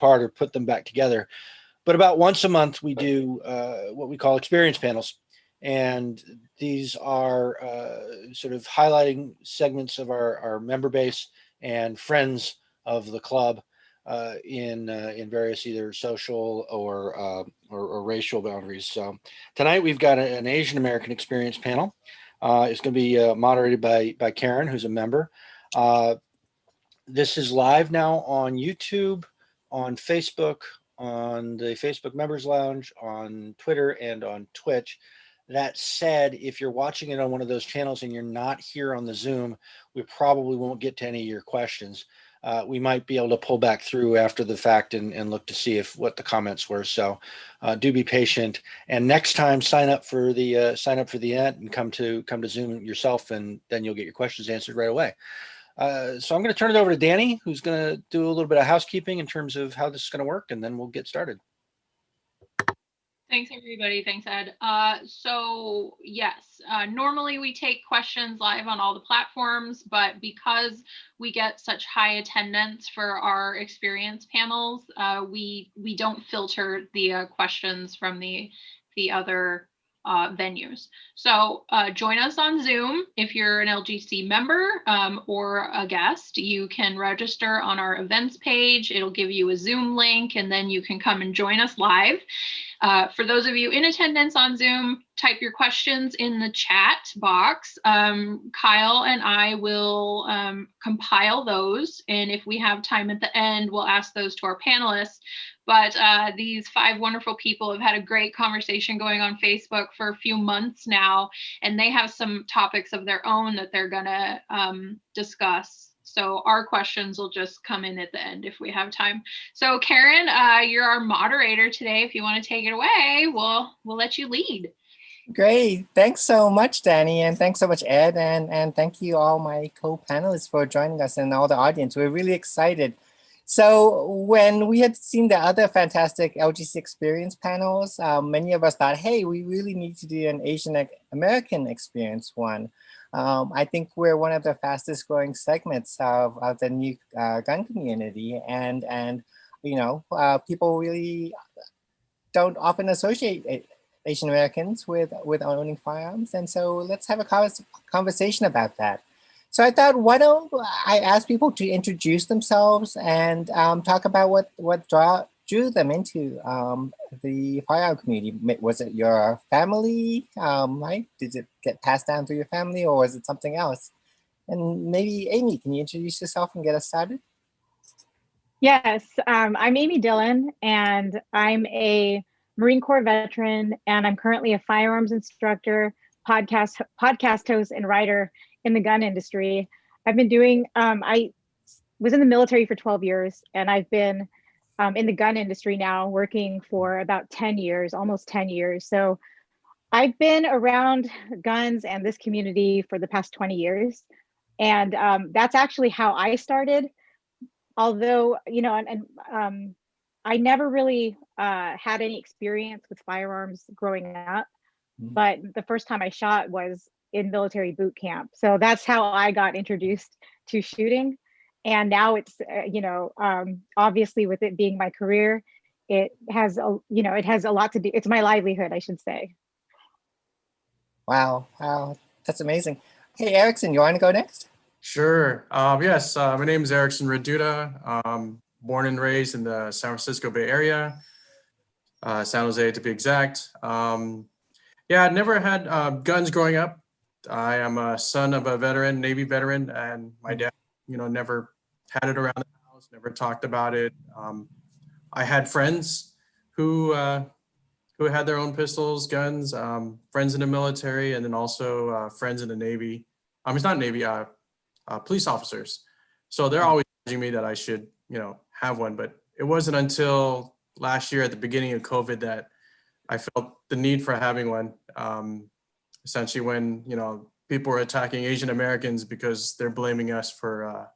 apart or put them back together. But about once a month, we do what we call experience panels. And these are sort of highlighting segments of our member base and friends of the club in various either social or racial boundaries. So tonight we've got an Asian American experience panel. It's going to be moderated by Karen, who's a member. This is live now on YouTube, on Facebook, on the Facebook Members Lounge, on Twitter, and on Twitch. That said, if you're watching it on one of those channels and you're not here on the Zoom, we probably won't get to any of your questions. We might be able to pull back through after the fact and look to see what the comments were. So do be patient. And next time, sign up for the event and come to Zoom yourself, and then you'll get your questions answered right away. So I'm going to turn it over to Danny, who's going to do a little bit of housekeeping in terms of how this is going to work, and then we'll get started. Thanks, everybody. Thanks, Ed. So yes, normally we take questions live on all the platforms, but because we get such high attendance for our experience panels, we don't filter the questions from the other venues. So join us on Zoom. If you're an LGC member or a guest, you can register on our events page. It'll give you a Zoom link, and then you can come and join us live. For those of you in attendance on Zoom, type your questions in the chat box. Kyle and I will compile those, and if we have time at the end, we'll ask those to our panelists. But these 5 wonderful people have had a great conversation going on Facebook for a few months now, and they have some topics of their own that they're gonna discuss. So our questions will just come in at the end if we have time. So Karen, you're our moderator today. If you want to take it away, we'll let you lead. Great. Thanks so much, Danny. And thanks so much, Ed. And thank you all my co-panelists for joining us and all the audience. We're really excited. So when we had seen the other fantastic LGC experience panels, many of us thought, hey, we really need to do an Asian American experience one. I think we're one of the fastest growing segments of the new gun community. And you know, people really don't often associate Asian Americans with owning firearms. And so let's have a conversation about that. So I thought, why don't I ask people to introduce themselves and talk about what drew them into the firearm community. Was it your family, right? Did it get passed down through your family, or was it something else? And maybe Amy, can you introduce yourself and get us started? Yes, I'm Amy Dillon, and I'm a Marine Corps veteran, and I'm currently a firearms instructor, podcast host, and writer in the gun industry. I've been doing, I was in the military for 12 years, and I've been in the gun industry now working for about 10 years, almost 10 years. So I've been around guns and this community for the past 20 years. And that's actually how I started. Although, you know, and I never really had any experience with firearms growing up, but the first time I shot was in military boot camp. So that's how I got introduced to shooting. And now it's, you know, obviously with it being my career, it has, you know, it has a lot to do. It's my livelihood, I should say. Wow, wow, that's amazing. Hey, Erickson, you want to go next? Sure. Yes, my name is Erickson Reduda. Born and raised in the San Francisco Bay Area, San Jose to be exact. Yeah, I never had guns growing up. I am a son of a veteran, Navy veteran, and my dad, you know, never had it around the house, never talked about it. I had friends who had their own pistols, guns, friends in the military, and then also friends in the Navy. It's not Navy, police officers. So they're always urging me that I should, you know, have one. But it wasn't until last year at the beginning of COVID that I felt the need for having one. Essentially when, you know, people were attacking Asian Americans because they're blaming us for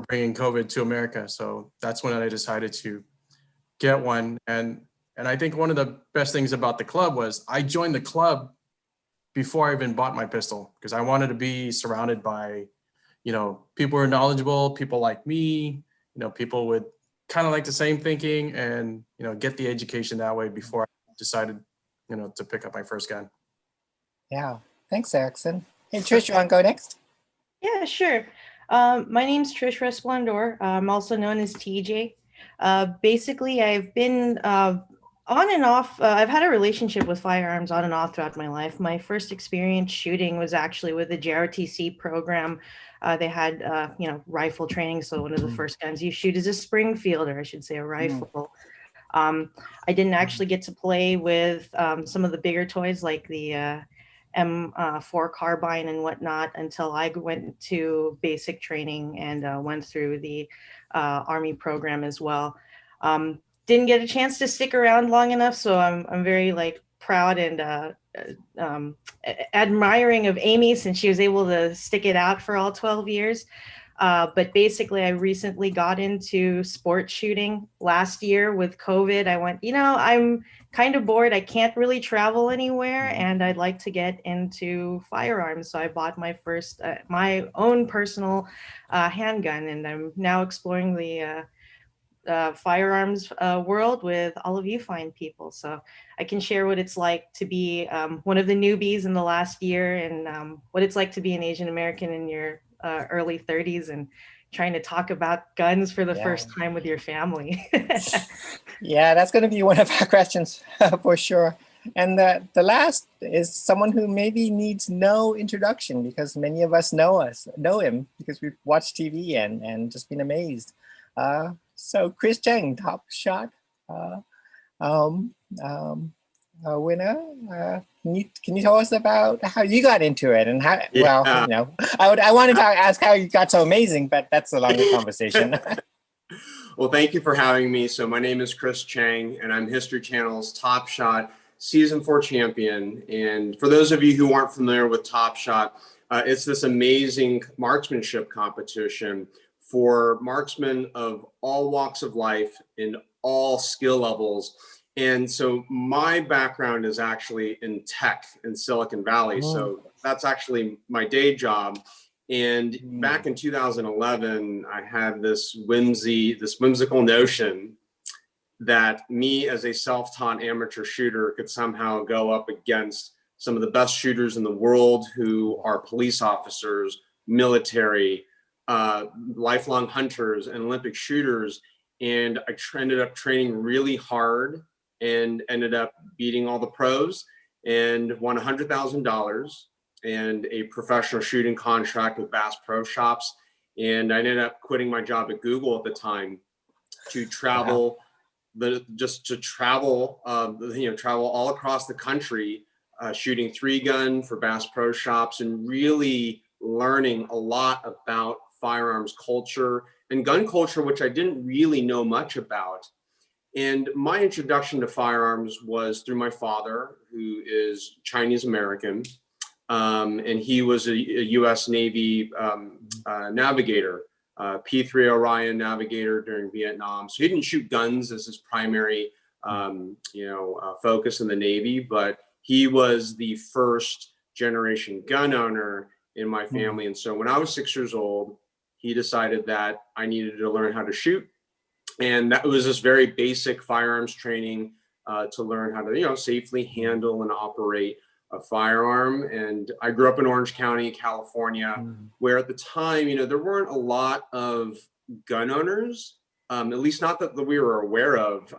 bringing COVID to America. So that's when I decided to get one. And I think one of the best things about the club was I joined the club before I even bought my pistol, because I wanted to be surrounded by, you know, people who are knowledgeable, people like me, you know, people with kind of like the same thinking and, get the education that way before I decided, to pick up my first gun. Yeah, thanks, Erickson. Hey, Trish, you want to go next? Yeah, sure. My name's Trish Resplendor. I'm also known as TJ. Basically, I've been on and off. I've had a relationship with firearms on and off throughout my life. My first experience shooting was actually with the JROTC program. They had, rifle training. So one of the first guns you shoot is a Springfield, or I should say a rifle. I didn't actually get to play with some of the bigger toys like the M4 carbine and whatnot until I went to basic training and went through the Army program as well. Didn't get a chance to stick around long enough, so I'm very proud and admiring of Amy since she was able to stick it out for all 12 years. But basically, I recently got into sport shooting last year with COVID. I went, I'm kind of bored. I can't really travel anywhere, and I'd like to get into firearms. So I bought my first, my own personal handgun, and I'm now exploring the firearms world with all of you fine people. So I can share what it's like to be one of the newbies in the last year, and what it's like to be an Asian American in your early 30s and trying to talk about guns for the first time with your family. Yeah, that's going to be one of our questions for sure. And the last is someone who maybe needs no introduction because many of us know him because we've watched TV and just been amazed. So Chris Cheng, Top Shot winner. Can you tell us about how you got into it and how? Yeah. Well, I wanted to ask how you got so amazing, but that's a longer conversation. Well, thank you for having me. So my name is Chris Cheng, and I'm History Channel's Top Shot Season 4 champion. And for those of you who aren't familiar with Top Shot, it's this amazing marksmanship competition for marksmen of all walks of life and all skill levels. And so my background is actually in tech in Silicon Valley. So that's actually my day job. And back in 2011, I had this whimsical notion that me as a self-taught amateur shooter could somehow go up against some of the best shooters in the world who are police officers, military, lifelong hunters, and Olympic shooters. And I ended up training really hard and ended up beating all the pros and won $100,000 and a professional shooting contract with Bass Pro Shops. And I ended up quitting my job at Google at the time to travel, travel all across the country, shooting 3-gun for Bass Pro Shops and really learning a lot about firearms culture and gun culture, which I didn't really know much about. And my introduction to firearms was through my father, who is Chinese American, and he was a U.S. Navy navigator, P-3 Orion navigator during Vietnam. So he didn't shoot guns as his primary, focus in the Navy, but he was the first generation gun owner in my family. And so when I was 6 years old, he decided that I needed to learn how to shoot. And that was just very basic firearms training to learn how to, safely handle and operate a firearm. And I grew up in Orange County, California, where at the time, there weren't a lot of gun owners, at least not that we were aware of.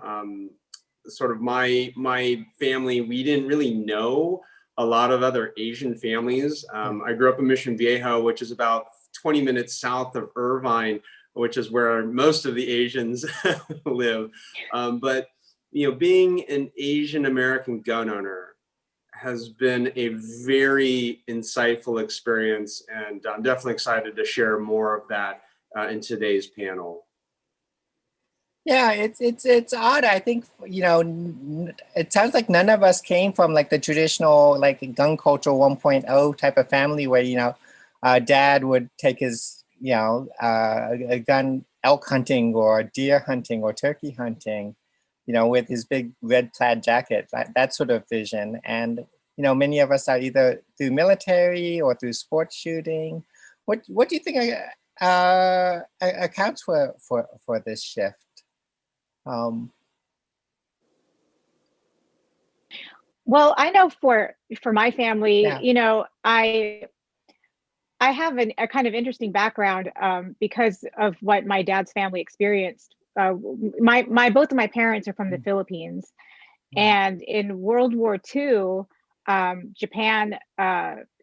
Sort of my family, we didn't really know a lot of other Asian families. I grew up in Mission Viejo, which is about 20 minutes south of Irvine, which is where most of the Asians live. But, being an Asian American gun owner has been a very insightful experience. And I'm definitely excited to share more of that in today's panel. Yeah, it's odd. I think, it sounds like none of us came from like the traditional gun culture 1.0 type of family where, dad would take his, a gun elk hunting or deer hunting or turkey hunting, with his big red plaid jacket, that sort of vision. And, many of us are either through military or through sports shooting. What do you think accounts for this shift? Well, I know for my family, Yeah. you know, I have a kind of interesting background because of what my dad's family experienced. My both of my parents are from the Philippines, and in World War II, Japan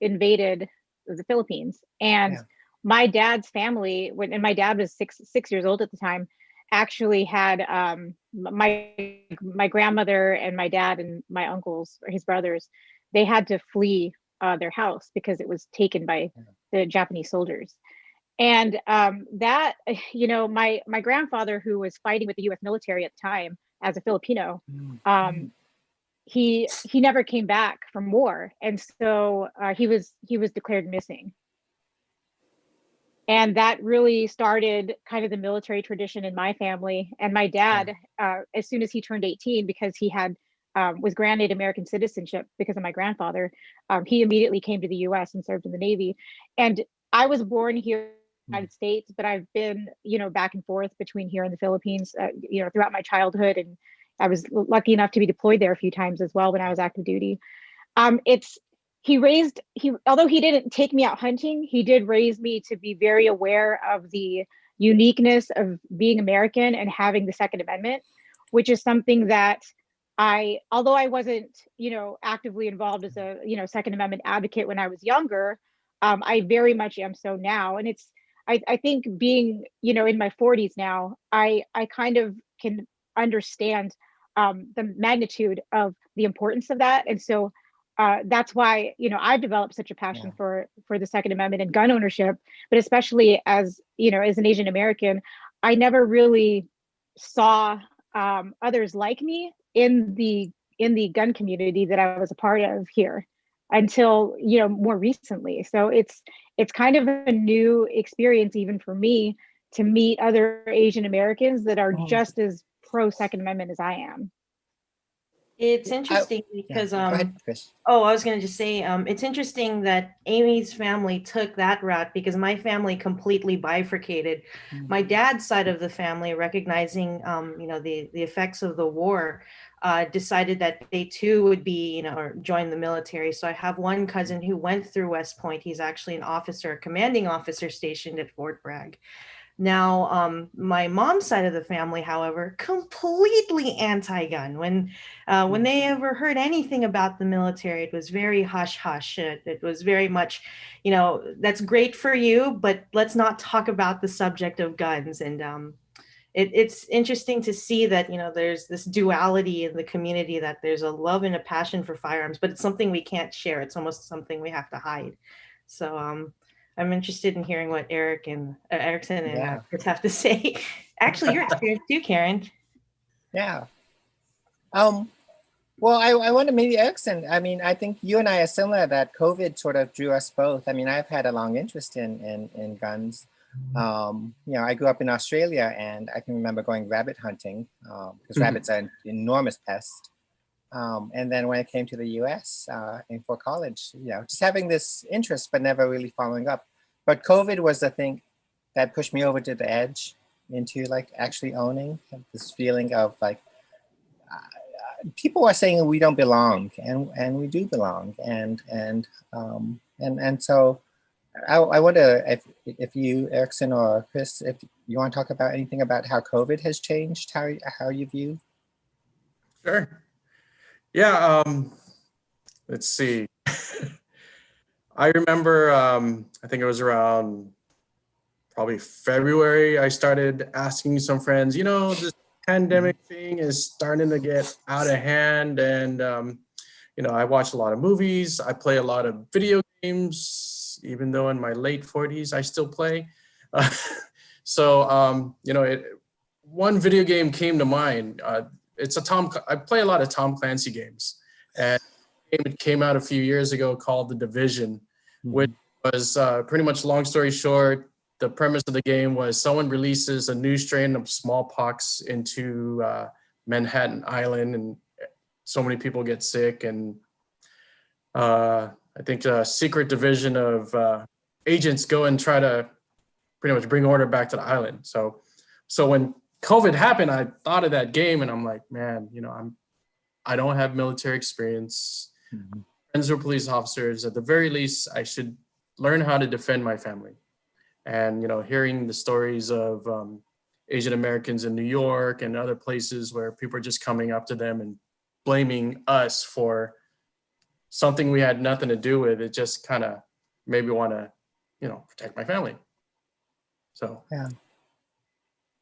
invaded the Philippines, and Yeah. my dad's family, and my dad was six years old at the time, actually had my grandmother and my dad and my uncles or his brothers, they had to flee their house because it was taken by the Japanese soldiers. And that, you know, my grandfather, who was fighting with the U.S. military at the time as a Filipino, he never came back from war, and so he was declared missing. And that really started kind of the military tradition in my family. And my dad, as soon as he turned 18, because he had was granted American citizenship because of my grandfather, he immediately came to the U.S. and served in the Navy. And I was born here in the United States, but I've been, you know, back and forth between here and the Philippines, you know, throughout my childhood. And I was lucky enough to be deployed there a few times as well when I was active duty. It's although he didn't take me out hunting, he did raise me to be very aware of the uniqueness of being American and having the Second Amendment, which is something that although I wasn't, you know, actively involved as a, you know, Second Amendment advocate when I was younger, I very much am so now. And I think being, you know, in my 40s now, I kind of can understand the magnitude of the importance of that. And so that's why, you know, I've developed such a passion for the Second Amendment and gun ownership, but especially as, you know, as an Asian American, I never really saw others like me in the gun community that I was a part of here until, you know, more recently. So it's kind of a new experience even for me to meet other Asian Americans that are just as pro Second Amendment as I am. It's interesting because Go ahead, Chris. oh, I was going to just say it's interesting that Amy's family took that route because my family completely bifurcated. My dad's side of the family, recognizing you know, the effects of the war, decided that they too would be, you know, or join the military. So I have one cousin who went through West Point. He's actually an officer, a commanding officer stationed at Fort Bragg. Now, my mom's side of the family, however, completely anti-gun. When they ever heard anything about the military, it was very hush hush. It was very much, you know, that's great for you, but let's not talk about the subject of guns. And it's interesting to see that, you know, there's this duality in the community, that there's a love and a passion for firearms, but it's something we can't share. It's almost something we have to hide. So I'm interested in hearing what Erickson and Chris have to say. Actually, your experience too, Karen. Yeah. Well, I wonder, maybe Erickson, I mean, I think you and I are similar, that COVID sort of drew us both. I mean, I've had a long interest in guns. You know, I grew up in Australia, and I can remember going rabbit hunting because rabbits are an enormous pest. And then when I came to the US for college, you know, just having this interest, but never really following up. But COVID was the thing that pushed me over to the edge into like actually owning, this feeling of like, people are saying we don't belong, and we do belong. And so I wonder if you, Erickson or Chris, if you want to talk about anything about how COVID has changed how you view. Sure. Yeah. Let's see. I remember, I think it was around probably February, I started asking some friends, you know, this pandemic thing is starting to get out of hand. And, you know, I watch a lot of movies. I play a lot of video games, even though in my late 40s, I still play. So, you know, one video game came to mind. I play a lot of Tom Clancy games. And it came out a few years ago called The Division, which was pretty much, long story short, the premise of the game was someone releases a new strain of smallpox into Manhattan Island, and so many people get sick. And I think a secret division of agents go and try to pretty much bring order back to the island. So when COVID happened, I thought of that game and I'm like, man, you know, I don't have military experience. Friends who are police officers. At the very least, I should learn how to defend my family. And, you know, hearing the stories of Asian Americans in New York and other places where people are just coming up to them and blaming us for something we had nothing to do with, it just kind of made me want to, you know, protect my family. So, Yeah.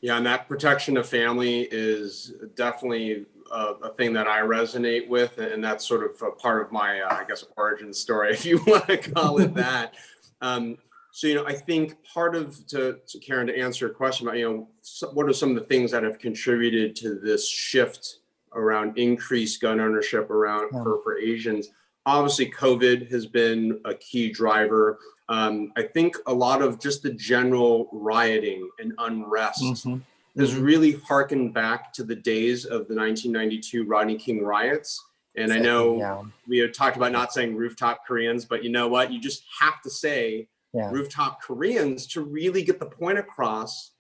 Yeah, and that protection of family is definitely a thing that I resonate with, and that's sort of a part of my, I guess, origin story, if you want to call it that. So, you know, I think part of, to Karen, to answer your question about, you know, what are some of the things that have contributed to this shift around increased gun ownership around for Asians? Obviously, COVID has been a key driver. I think a lot of just the general rioting and unrest has really harkened back to the days of the 1992 Rodney King riots. And I know we had talked about not saying rooftop Koreans, but you know what? You just have to say rooftop Koreans to really get the point across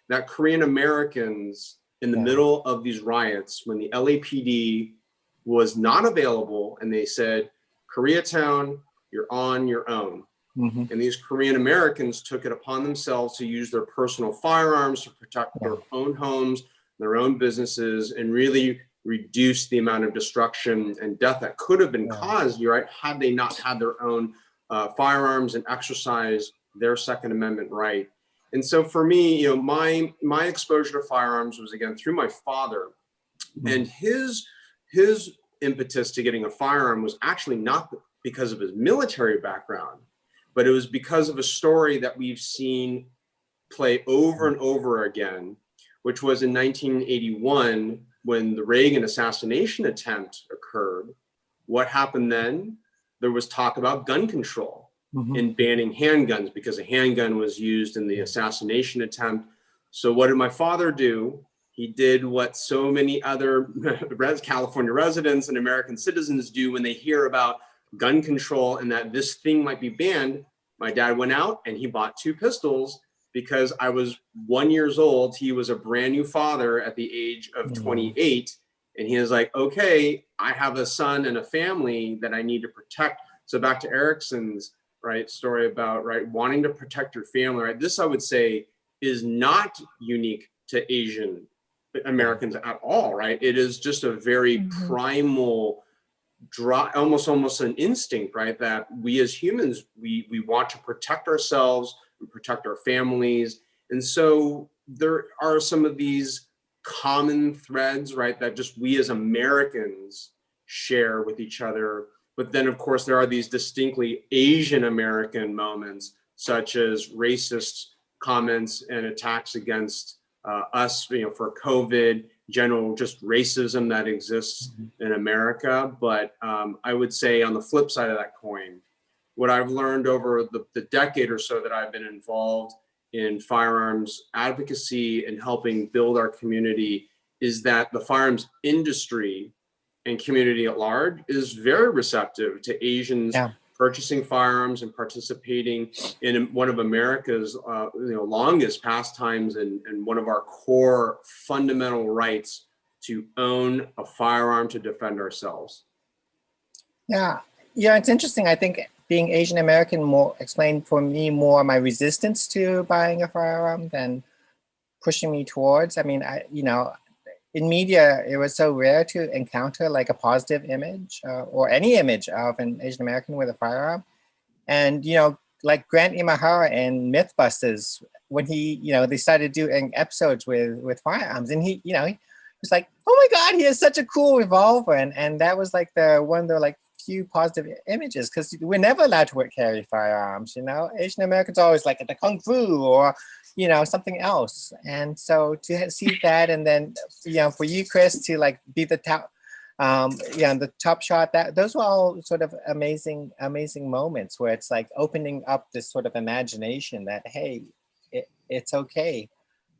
that Korean Americans in the middle of these riots, when the LAPD was not available and they said, Koreatown, you're on your own. And these Korean Americans took it upon themselves to use their personal firearms to protect their own homes, their own businesses, and really reduce the amount of destruction and death that could have been caused, you're right, had they not had their own firearms and exercise their Second Amendment right. And so for me, you know, my exposure to firearms was again through my father, and his impetus to getting a firearm was actually not because of his military background, but it was because of a story that we've seen play over and over again, which was in 1981 when the Reagan assassination attempt occurred. What happened then? There was talk about gun control and banning handguns because a handgun was used in the assassination attempt. So what did my father do? He did what so many other California residents and American citizens do when they hear about gun control and that this thing might be banned. My dad went out and he bought 2 pistols because I was 1 year old. He was a brand new father at the age of 28. And he was like, okay, I have a son and a family that I need to protect. So back to Erickson's story about wanting to protect your family, this I would say is not unique to Asian Americans at all, right? It is just a very primal, almost an instinct, right? That we as humans, we want to protect ourselves and protect our families. And so there are some of these common threads, right, that just we as Americans share with each other. But then of course there are these distinctly Asian American moments, such as racist comments and attacks against us, for COVID, general just racism that exists in America. But I would say on the flip side of that coin, what I've learned over the decade or so that I've been involved in firearms advocacy and helping build our community is that the firearms industry and community at large is very receptive to Asians purchasing firearms and participating in one of America's longest pastimes and one of our core fundamental rights to own a firearm to defend ourselves. Yeah, it's interesting. I think being Asian American more explained for me more my resistance to buying a firearm than pushing me towards. I mean, in media, it was so rare to encounter like a positive image or any image of an Asian American with a firearm. And, like Grant Imahara in Mythbusters, when he, they started doing episodes with firearms, and he was like, oh my God, he has such a cool revolver. And that was like one of the few positive images, because we're never allowed to carry firearms, Asian Americans are always like at the Kung Fu or, something else. And so to see that, and then, for you, Chris, to be the top, the top shot, those were all sort of amazing moments where it's like opening up this sort of imagination that, hey, it's okay.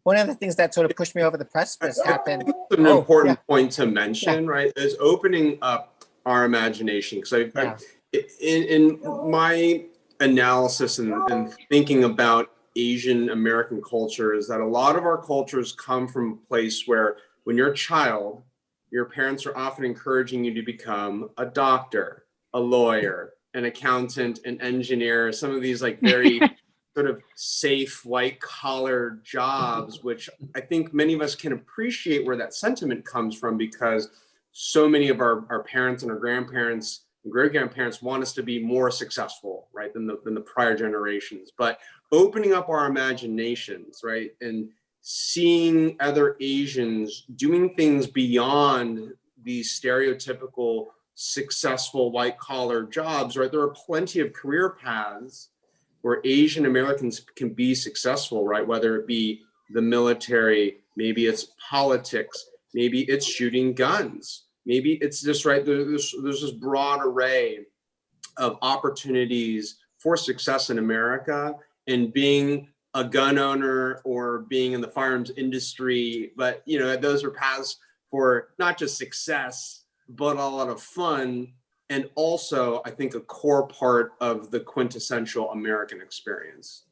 One of the things that sort of pushed me over the precipice happened. An important point to mention, right, is opening up our imagination. Because in my analysis and thinking about Asian American culture is that a lot of our cultures come from a place where when you're a child, your parents are often encouraging you to become a doctor, a lawyer, an accountant, an engineer, some of these like very sort of safe white collar jobs, which I think many of us can appreciate where that sentiment comes from, because so many of our parents and our grandparents and great grandparents want us to be more successful, right, than the prior generations. But opening up our imaginations, right, and seeing other Asians doing things beyond these stereotypical successful white collar jobs, right? There are plenty of career paths where Asian Americans can be successful, right? Whether it be the military, maybe it's politics, maybe it's shooting guns, maybe it's just, right, there's this broad array of opportunities for success in America, and being a gun owner or being in the firearms industry. But, you know, those are paths for not just success, but a lot of fun. And also, I think, a core part of the quintessential American experience.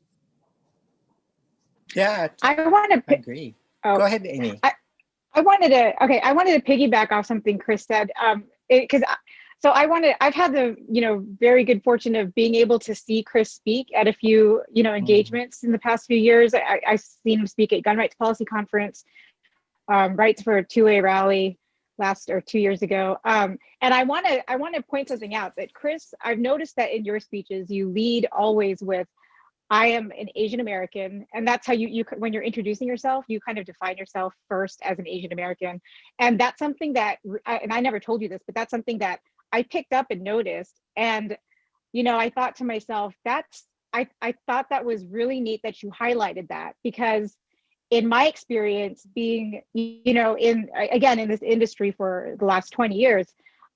Yeah, I want to I agree. Oh, Go ahead, Amy. I wanted to piggyback off something Chris said. I've had the, very good fortune of being able to see Chris speak at a few, engagements in the past few years. I've seen him speak at Gun Rights Policy Conference, Rights for a Two-Way Rally 2 years ago. And I want to point something out that Chris, I've noticed that in your speeches, you lead always with, I am an Asian American. And that's how you when you're introducing yourself, you kind of define yourself first as an Asian American. And that's something that, and I never told you this, but that's something that I picked up and noticed. And, I thought to myself, I thought that was really neat that you highlighted that, because in my experience being, in this industry for the last 20 years,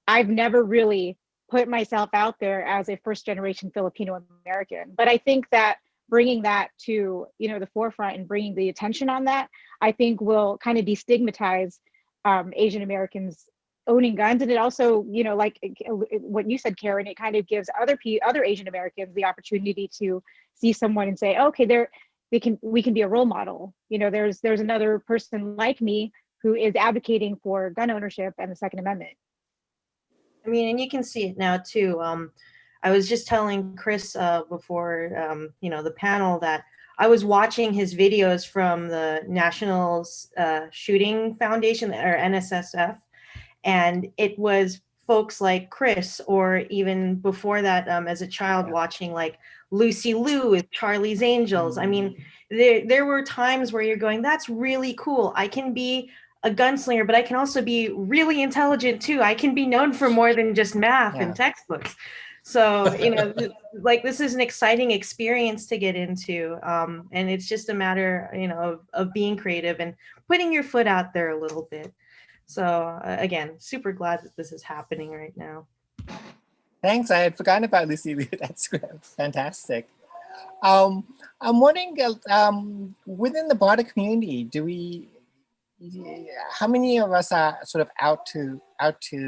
I've never really put myself out there as a first generation Filipino American. But I think that bringing that to, the forefront and bringing the attention on that, I think will kind of destigmatize Asian Americans owning guns. And it also, like what you said, Karen, it kind of gives other Asian Americans the opportunity to see someone and say, okay, we can be a role model. There's another person like me who is advocating for gun ownership and the Second Amendment. I mean, and you can see it now too. I was just telling Chris before, the panel, that I was watching his videos from the National Shooting Foundation, or NSSF, and it was folks like Chris, or even before that, as a child, watching like Lucy Liu with Charlie's Angels. I mean, there were times where you're going, that's really cool. I can be a gunslinger, but I can also be really intelligent too. I can be known for more than just math and textbooks. So, like, this is an exciting experience to get into. And it's just a matter, of being creative and putting your foot out there a little bit. So again, super glad that this is happening right now. Thanks. I had forgotten about Lucy Liu. That's fantastic. I'm wondering, within the broader community, how many of us are sort of out to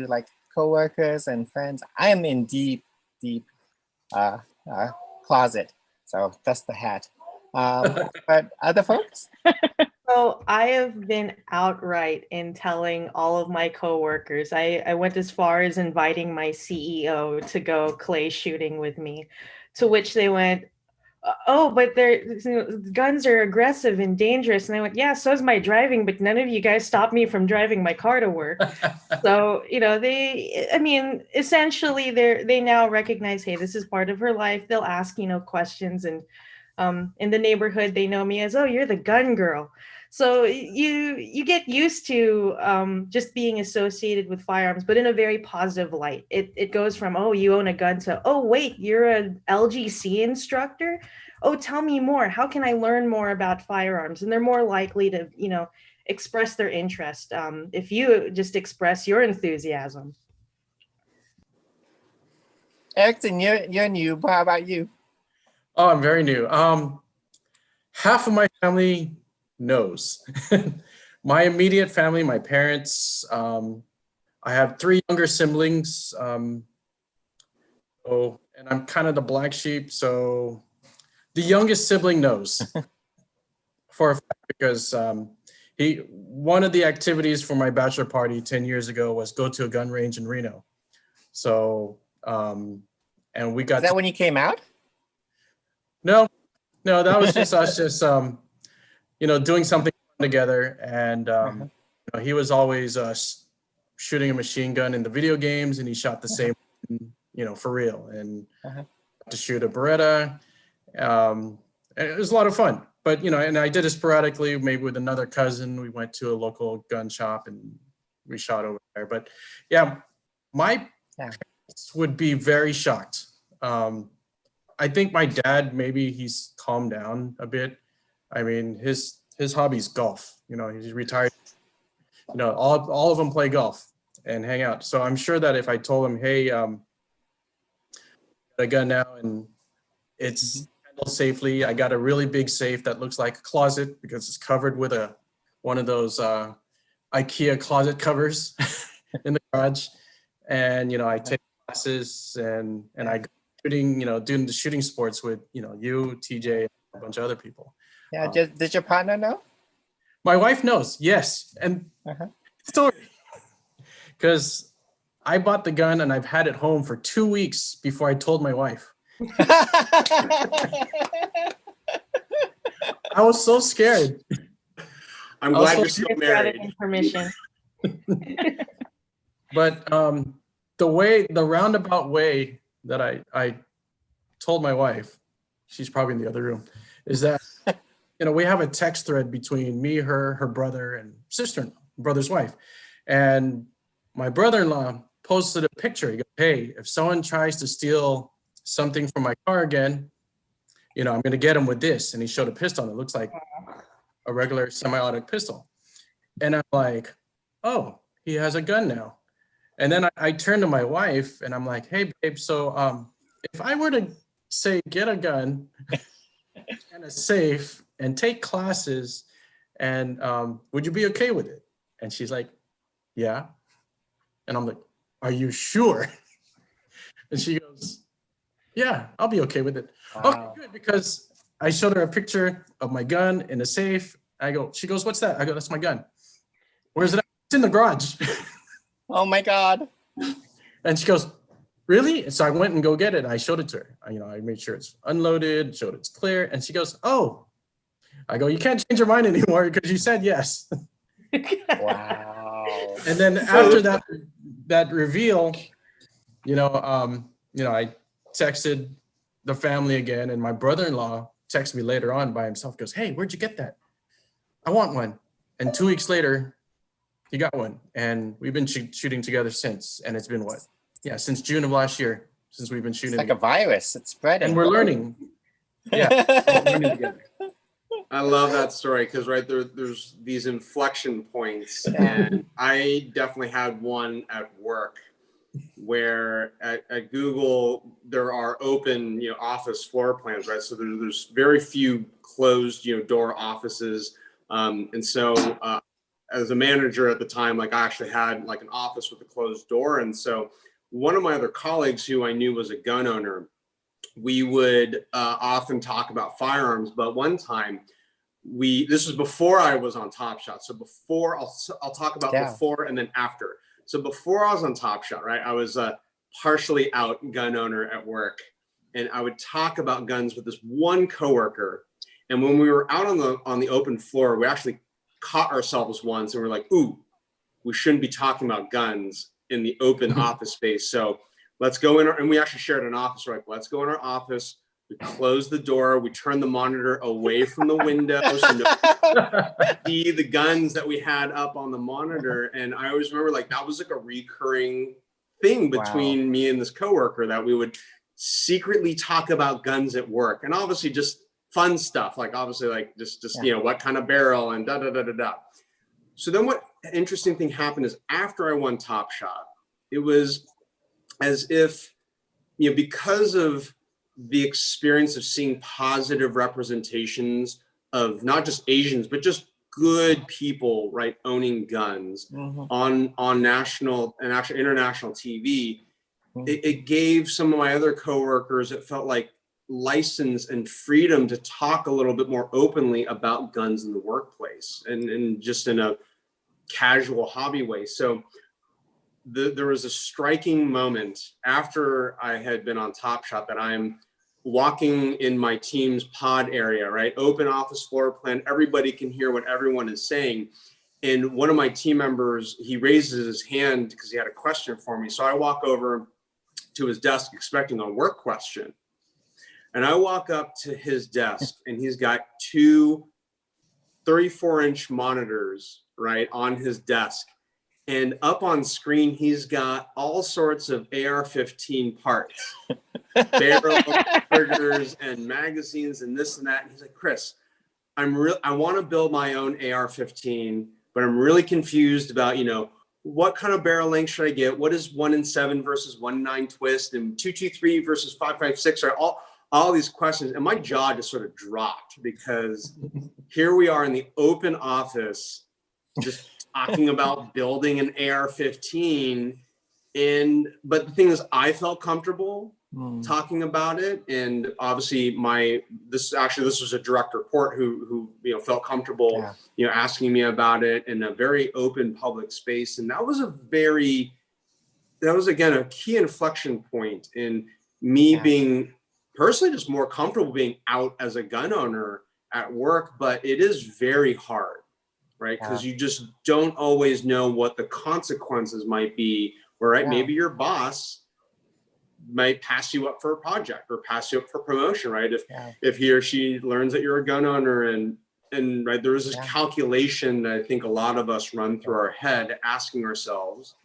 like coworkers and friends? I am in deep closet, so that's the hat. But other folks? So I have been outright in telling all of my coworkers. I went as far as inviting my CEO to go clay shooting with me, to which they went, oh, but guns are aggressive and dangerous. And I went, yeah, so is my driving, but none of you guys stopped me from driving my car to work. So, essentially they now recognize, hey, this is part of her life. They'll ask, questions, and in the neighborhood, they know me as, oh, you're the gun girl. So you get used to just being associated with firearms, but in a very positive light. It goes from, oh, you own a gun, to, oh, wait, you're an LGC instructor? Oh, tell me more. How can I learn more about firearms? And they're more likely to, express their interest if you just express your enthusiasm. Erickson, you're new. How about you? Oh, I'm very new. Half of my family knows. My immediate family, my parents, I have 3 younger siblings. And I'm kind of the black sheep. So The youngest sibling knows for a fact because one of the activities for my bachelor party 10 years ago was go to a gun range in Reno. So, and we got Is that when you came out? No, that was just us just, doing something together. And he was always shooting a machine gun in the video games, and he shot the same, for real. And to shoot a Beretta. And it was a lot of fun. But, and I did it sporadically, maybe with another cousin. We went to a local gun shop and we shot over there. But yeah, my parents would be very shocked. I think my dad, maybe he's calmed down a bit. I mean, his hobby's golf. He's retired. All of them play golf and hang out. So I'm sure that if I told him, hey, I got a gun now and it's handled safely. I got a really big safe that looks like a closet because it's covered with one of those IKEA closet covers in the garage. And I take classes and I go shooting, doing the shooting sports with you, TJ, and a bunch of other people. Yeah. Did your partner know? My wife knows, yes. And story, because I bought the gun and I've had it home for 2 weeks before I told my wife. I was so scared. I'm glad you're still married. Permission. But the roundabout way that I told my wife, she's probably in the other room, is that we have a text thread between me, her brother, and sister-in-law, brother's wife. And my brother-in-law posted a picture. He goes, hey, if someone tries to steal something from my car again, I'm going to get him with this. And he showed a pistol. And it looks like a regular semi-automatic pistol. And I'm like, oh, he has a gun now. And then I turned to my wife and I'm like, hey, babe, so if I were to say, get a gun and a safe and take classes, and would you be okay with it? And she's like, yeah. And I'm like, are you sure? And she goes, yeah, I'll be okay with it. Wow. Okay, good, because I showed her a picture of my gun in a safe. She goes, what's that? I go, that's my gun. Where's it at? It's in the garage. Oh my God. And she goes, really? And so I went and go get it. And I showed it to her. I made sure it's unloaded, showed it's clear. And she goes, oh. I go, you can't change your mind anymore because you said yes. Wow. And then after that reveal, I texted the family again, and my brother-in-law texted me later on by himself, goes, hey, where'd you get that? I want one. And 2 weeks later, he got one. And we've been shooting together since. And it's been since June of last year, since we've been shooting. It's like a virus. It's spreading. And we're learning. Yeah, we're learning together. I love that story because there's these inflection points, and I definitely had one at work where at Google there are open office floor plans, right? So there's very few closed door offices, and so as a manager at the time, I actually had an office with a closed door, and so one of my other colleagues who I knew was a gun owner, we would often talk about firearms, but one time. This was before I was on Top Shot. So before I'll talk about before and then after. So before I was on Top Shot, right? I was a partially out gun owner at work, and I would talk about guns with this one coworker. And when we were out on the open floor, we actually caught ourselves once, and we're like, "Ooh, we shouldn't be talking about guns in the open office space." So let's go in, and we actually shared an office. We're like, let's go in our office. We close the door. We turn the monitor away from the window so nobody see the guns that we had up on the monitor. And I always remember that was a recurring thing between me and this coworker, that we would secretly talk about guns at work, and obviously just fun stuff, just what kind of barrel and da da da da da. So then, what interesting thing happened is after I won Top Shot, it was as if because of the experience of seeing positive representations of not just Asians, but just good people, right, owning guns on national and actually international TV, it gave some of my other coworkers, it felt like license and freedom to talk a little bit more openly about guns in the workplace and just in a casual hobby way. So there was a striking moment after I had been on Top Shot that I'm walking in my team's pod area, right? Open office floor plan. Everybody can hear what everyone is saying. And one of my team members, he raises his hand because he had a question for me. So I walk over to his desk expecting a work question. And I walk up to his desk and he's got two 34-inch monitors, right, on his desk. And up on screen, he's got all sorts of AR-15 parts, barrel triggers and magazines and this and that. And he's like, Chris, I want to build my own AR-15, but I'm really confused about, what kind of barrel length should I get? What is 1-in-7 versus 1-in-9 twist and 223 versus 556? Or all these questions. And my jaw just sort of dropped because here we are in the open office, just talking about building an AR-15. But the thing is, I felt comfortable talking about it. And obviously this was a direct report who felt comfortable, asking me about it in a very open public space. And that was again, a key inflection point in me being personally just more comfortable being out as a gun owner at work. But it is very hard, right? Because you just don't always know what the consequences might be, where maybe your boss might pass you up for a project or pass you up for promotion, right? If he or she learns that you're a gun owner and right, there is this calculation that I think a lot of us run through our head asking ourselves,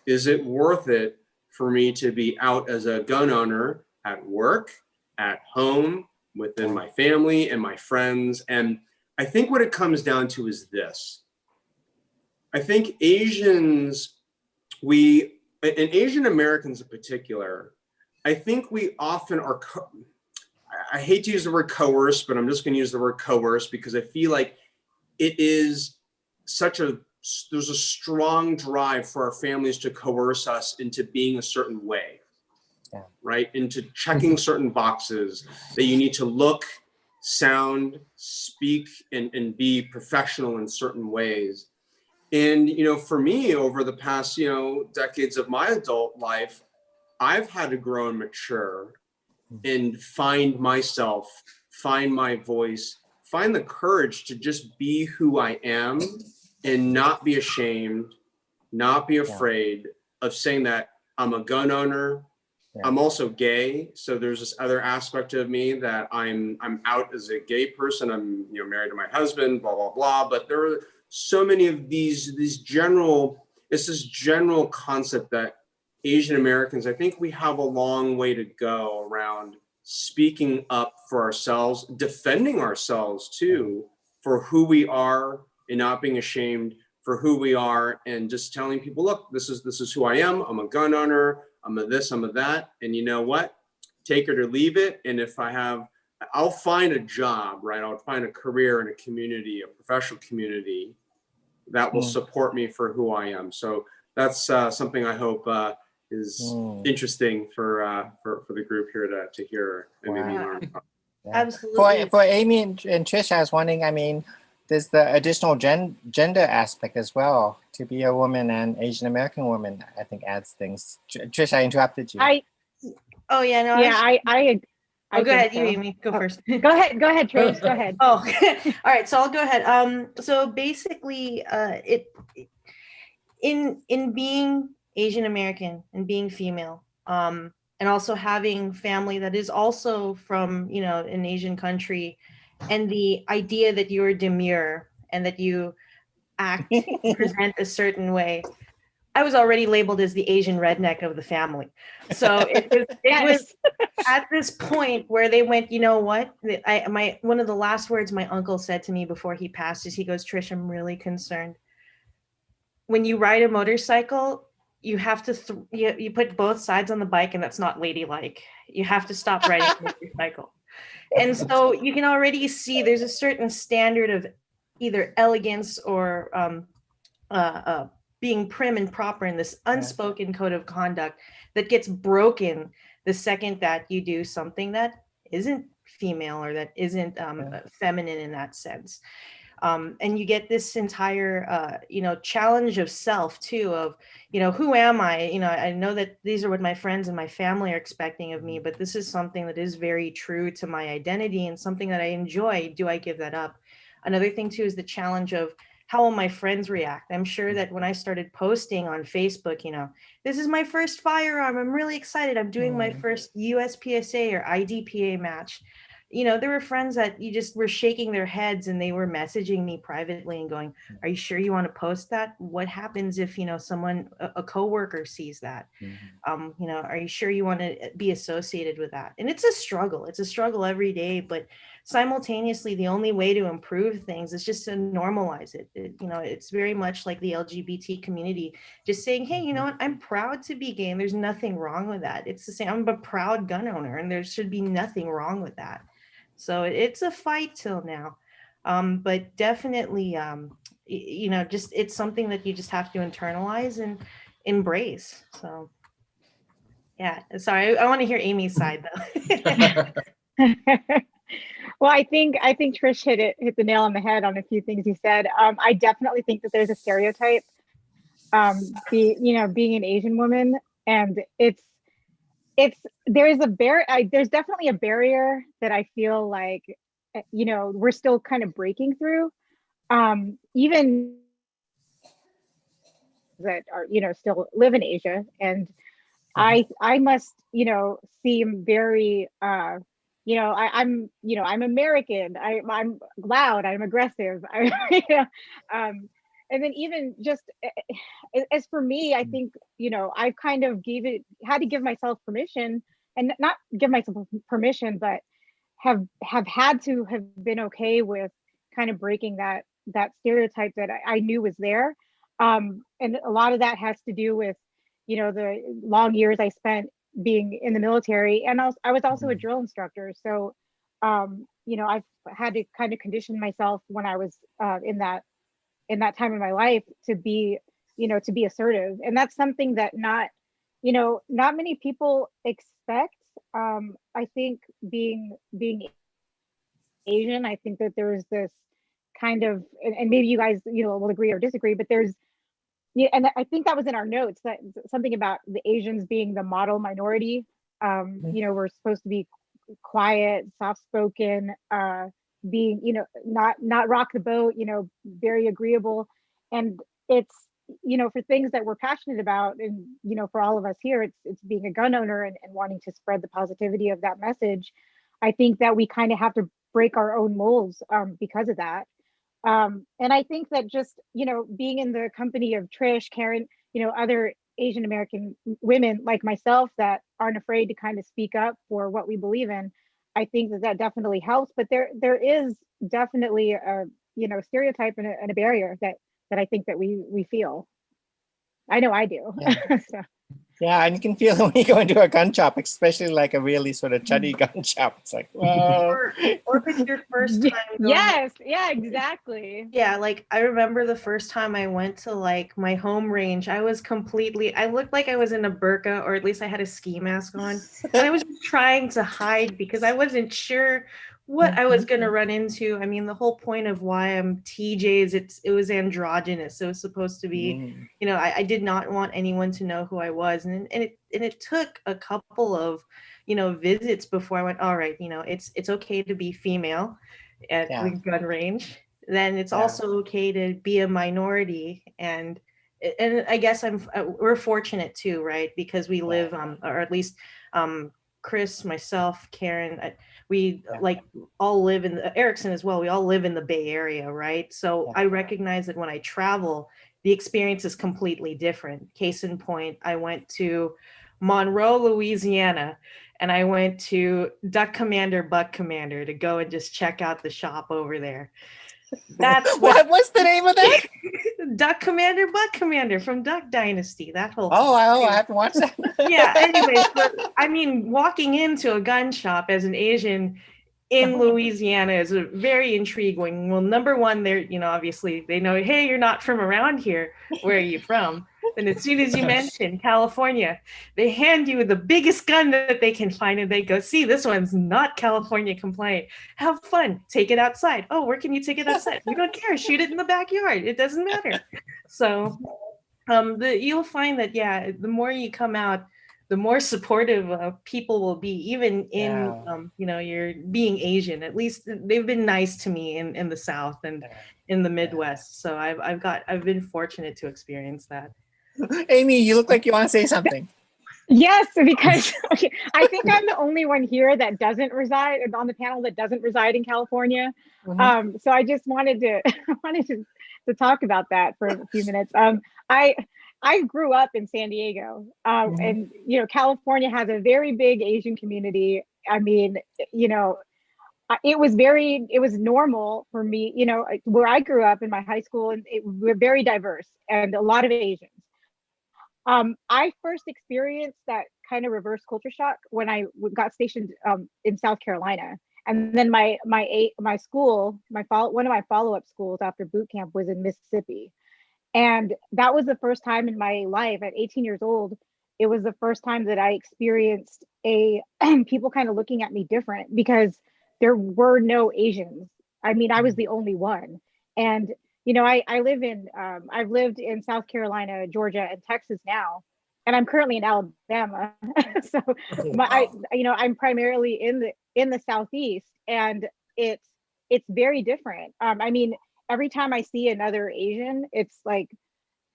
is it worth it for me to be out as a gun owner at work, at home, within my family and my friends? And I think what it comes down to is this. I think Asians, and Asian Americans in particular, I think we often are, I hate to use the word coerced, but I'm just going to use the word coerced because I feel like it is there's a strong drive for our families to coerce us into being a certain way, right? Into checking certain boxes that you need to look, sound, speak, and be professional in certain ways. And, for me, over the past, decades of my adult life, I've had to grow and mature and find myself, find my voice, find the courage to just be who I am and not be ashamed, not be afraid of saying that I'm a gun owner. I'm also gay. So there's this other aspect of me that I'm out as a gay person. I'm married to my husband, blah, blah, blah. But there are so many of it's this general concept that Asian Americans, I think we have a long way to go around speaking up for ourselves, defending ourselves too, for who we are and not being ashamed for who we are, and just telling people, look, this is who I am. I'm a gun owner. I'm a this, I'm a that. And you know what? Take it or leave it. And if I'll find a job, right? I'll find a career in a community, a professional community that will support me for who I am. So that's something I hope is interesting for the group here to hear and maybe learn. Absolutely. For Amy and Trish, I was wondering, there's the additional gender aspect as well. To be a woman and Asian American woman, I think adds things. Trish, I interrupted you. I go ahead, you, Amy, go first. Go ahead, Trish, go ahead. Oh, all right, so I'll go ahead. So basically, in being Asian American and being female, and also having family that is also from, an Asian country, and the idea that you're demure and that you act, present a certain way. I was already labeled as the Asian redneck of the family. So it was at this point where they went, you know what? One of the last words my uncle said to me before he passed is, he goes, Trish, I'm really concerned. When you ride a motorcycle, you have to, you put both sides on the bike, and that's not ladylike. You have to stop riding a motorcycle. And so you can already see there's a certain standard of either elegance or being prim and proper in this unspoken code of conduct that gets broken the second that you do something that isn't female or that isn't feminine in that sense. And you get this entire, challenge of self too, of, who am I? I know that these are what my friends and my family are expecting of me, but this is something that is very true to my identity and something that I enjoy. Do I give that up? Another thing too is the challenge of how will my friends react? I'm sure that when I started posting on Facebook, this is my first firearm. I'm really excited. I'm doing my first USPSA or IDPA match. There were friends that you just were shaking their heads and they were messaging me privately and going, are you sure you want to post that? What happens if, someone, a coworker sees that? Are you sure you want to be associated with that? And it's a struggle. It's a struggle every day, but simultaneously, the only way to improve things is just to normalize it. It's very much like the LGBT community, just saying, hey, you know what? I'm proud to be gay and there's nothing wrong with that. It's the same. I'm a proud gun owner and there should be nothing wrong with that. So it's a fight till now. But definitely, just it's something that you just have to internalize and embrace. So, yeah. Sorry, I want to hear Amy's side though. Well, I think Trish hit the nail on the head on a few things you said. I definitely think that there's a stereotype, being an Asian woman, and there's definitely a barrier that I feel like, we're still kind of breaking through. Even that are, still live in Asia, and I must, seem very, I'm American. I'm loud. I'm aggressive. And then even just as for me, I think, I kind of had to give myself permission, and not give myself permission, but have had to have been okay with kind of breaking that stereotype that I knew was there. And a lot of that has to do with, the long years I spent being in the military, and I was also a drill instructor. So, I've had to kind of condition myself when I was in that time in my life to be assertive. And that's something that not many people expect. I think being Asian, I think that there's this kind of, and maybe you guys, will agree or disagree, but there's, and I think that was in our notes, that something about the Asians being the model minority. We're supposed to be quiet, soft-spoken, being, not rock the boat, very agreeable. And it's, for things that we're passionate about, and, for all of us here, it's being a gun owner and wanting to spread the positivity of that message. I think that we kind of have to break our own molds because of that. And I think that just, being in the company of Trish, Karen, other Asian American women like myself that aren't afraid to kind of speak up for what we believe in, I think that definitely helps. But there is definitely a, stereotype and a barrier that I think that we feel. I know I do. Yeah. So. Yeah, and you can feel it when you go into a gun shop, especially like a really sort of chuddy gun shop. It's like, whoa. Or if it's your first time going. Yes, yeah, exactly. Yeah, like I remember the first time I went to like my home range, I looked like I was in a burqa, or at least I had a ski mask on. And I was just trying to hide because I wasn't sure what I was going to run into. I mean, the whole point of why I'm TJ is it was androgynous. It was supposed to be, I did not want anyone to know who I was. And it took a couple of, visits before I went, all right, it's okay to be female at the gun range. Then it's also okay to be a minority. And I guess we're fortunate too, right? Because we live, or at least Chris, myself, Karen, we like all live in Erickson as well. We all live in the Bay Area, right? So I recognize that when I travel, the experience is completely different. Case in point, I went to Monroe, Louisiana, and I went to Duck Commander, Buck Commander to go and just check out the shop over there. That's what's the name of that? Duck Commander, Buck Commander from Duck Dynasty. That whole I haven't watched that. Yeah, anyways, but I mean, walking into a gun shop as an Asian in Louisiana is a very intriguing. Well, number one, they're, obviously they know, hey, you're not from around here. Where are you from? And as soon as you mention California, they hand you the biggest gun that they can find, and they go, see, this one's not California compliant. Have fun. Take it outside. Oh, where can you take it outside? We don't care. Shoot it in the backyard. It doesn't matter. So you'll find that, yeah, the more you come out, the more supportive people will be, even in, you're being Asian. At least they've been nice to me in the South and in the Midwest. So I've been fortunate to experience that. Amy, you look like you want to say something. Yes, because I think I'm the only one here that doesn't reside on the panel that doesn't reside in California. Mm-hmm. So I just wanted to talk about that for a few minutes. I grew up in San Diego, and California has a very big Asian community. I mean, it was normal for me, where I grew up in my high school, and we're very diverse and a lot of Asians. I first experienced that kind of reverse culture shock when I got stationed in South Carolina, and then my school, one of my follow-up schools after boot camp was in Mississippi, and that was the first time in my life at 18 years old. It was the first time that I experienced people kind of looking at me different because there were no Asians. I mean, I was the only one, and I've lived in South Carolina, Georgia, and Texas now, and I'm currently in Alabama. So I'm primarily in the Southeast, and it's very different. I mean, every time I see another Asian, it's like,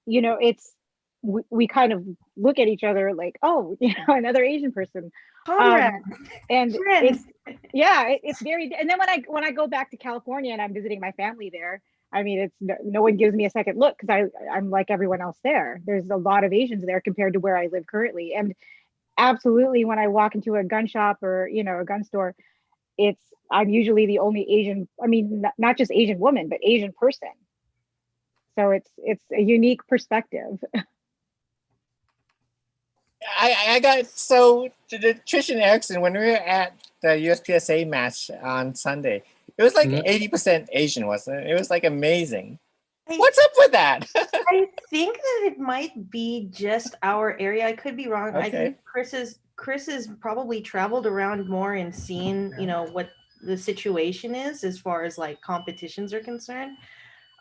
we kind of look at each other like, oh, another Asian person. And it's very, and then when I go back to California and I'm visiting my family there, I mean, it's no one gives me a second look because I'm like everyone else there. There's a lot of Asians there compared to where I live currently. And absolutely, when I walk into a gun shop or, a gun store, I'm usually the only Asian, I mean, not just Asian woman, but Asian person. So it's a unique perspective. I got, so Trish and Erickson, when we were at the USPSA match on Sunday, it was like 80% Asian, wasn't it? It was like amazing. What's up with that? I think that it might be just our area. I could be wrong. Okay. I think Chris has probably traveled around more and seen, what the situation is as far as like competitions are concerned.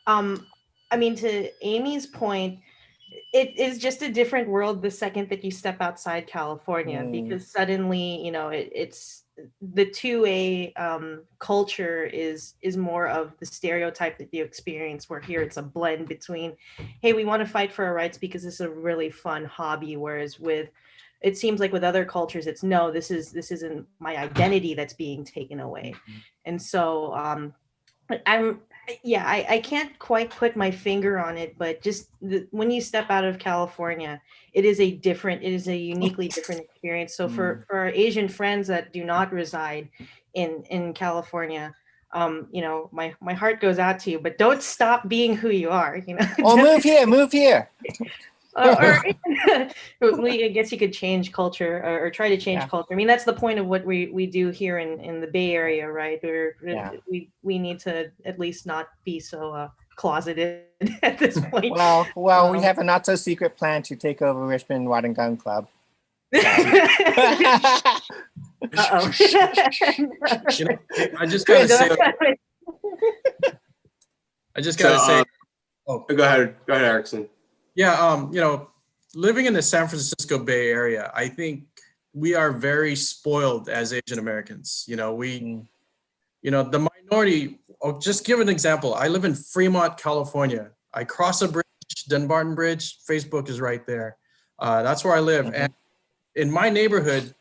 I mean, to Amy's point, it is just a different world the second that you step outside California, because suddenly, it's the 2A culture is more of the stereotype that you experience, where here it's a blend between, hey, we want to fight for our rights because this is a really fun hobby, whereas it seems like with other cultures, it's no, this isn't my identity that's being taken away. And so I can't quite put my finger on it, but just when you step out of California, it is a uniquely different experience. So for our Asian friends that do not reside in California, my heart goes out to you, but don't stop being who you are. Oh, move here. Or I guess you could change culture or try to change culture. I mean, that's the point of what we do here in the Bay Area, right? We need to at least not be so closeted at this point. Well, we have a not so secret plan to take over Richmond Rod and Gun Club. Uh-oh. I just gotta say. Oh, go ahead, Erickson. Yeah, living in the San Francisco Bay Area, I think we are very spoiled as Asian Americans. The minority. I'll just give an example. I live in Fremont, California. I cross a bridge, Dunbarton Bridge. Facebook is right there. That's where I live, and in my neighborhood,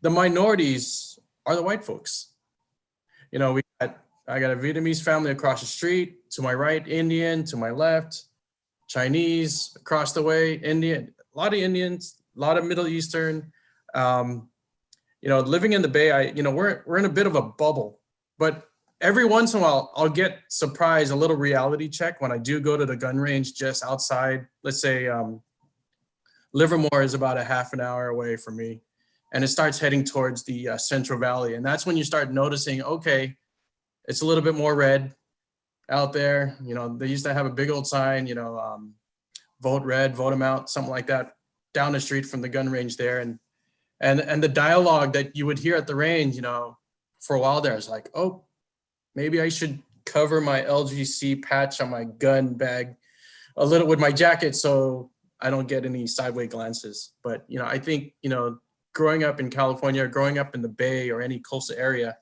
the minorities are the white folks. I got a Vietnamese family across the street. To my right, Indian. To my left, Chinese. Across the way, Indian. A lot of Indians. A lot of Middle Eastern. Living in the Bay, we're in a bit of a bubble. But every once in a while, I'll get surprised, a little reality check when I do go to the gun range just outside. Let's say Livermore is about a half an hour away from me, and it starts heading towards the Central Valley. And that's when you start noticing, okay, it's a little bit more red out there. They used to have a big old sign, vote red, vote them out, something like that, down the street from the gun range there. And the dialogue that you would hear at the range, you know, for a while there is like, oh, maybe I should cover my LGC patch on my gun bag a little with my jacket so I don't get any sideways glances. But, you know, I think, you know, growing up in California, growing up in the Bay or any coastal area,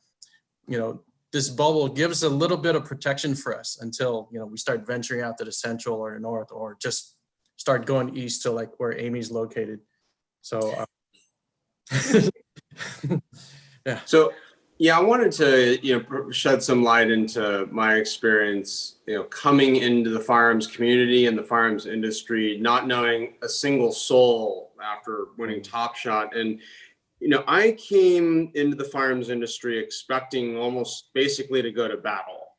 you know, this bubble gives a little bit of protection for us until, you know, we start venturing out to the central or the north, or just start going east to like where Amy's located. So, yeah. So, yeah, I wanted to, you know, shed some light into my experience, you know, coming into the firearms community and the firearms industry, not knowing a single soul after winning Top Shot. And, you know, I came into the firearms industry expecting almost basically to go to battle.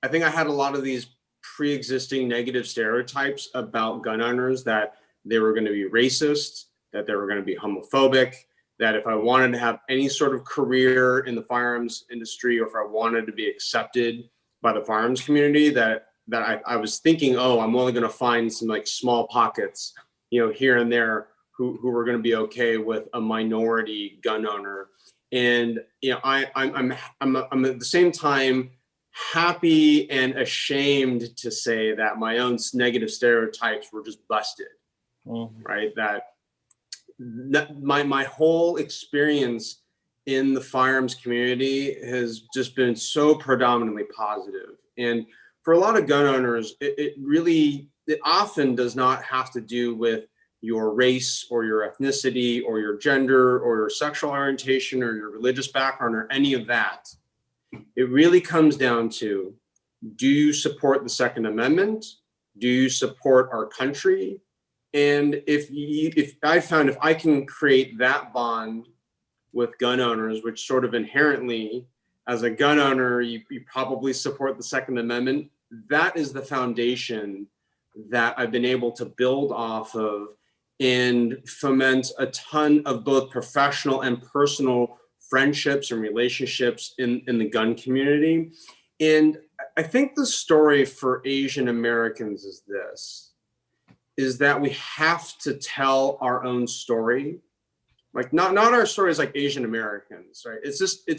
I think I had a lot of these pre-existing negative stereotypes about gun owners, that they were going to be racist, that they were going to be homophobic, that if I wanted to have any sort of career in the firearms industry, or if I wanted to be accepted by the firearms community, that I was thinking, oh, I'm only going to find some like small pockets, you know, here and there who were going to be okay with a minority gun owner. And, you know, I'm at the same time happy and ashamed to say that my own negative stereotypes were just busted, right? That my whole experience in the firearms community has just been so predominantly positive. And for a lot of gun owners, it often does not have to do with your race or your ethnicity or your gender or your sexual orientation or your religious background or any of that. It really comes down to, do you support the Second Amendment? Do you support our country? And if I found, if I can create that bond with gun owners, which sort of inherently, as a gun owner, you probably support the Second Amendment, that is the foundation that I've been able to build off of and foment a ton of both professional and personal friendships and relationships in the gun community. And I think the story for Asian Americans is this, is that we have to tell our own story. Like not our stories like Asian Americans, right? It's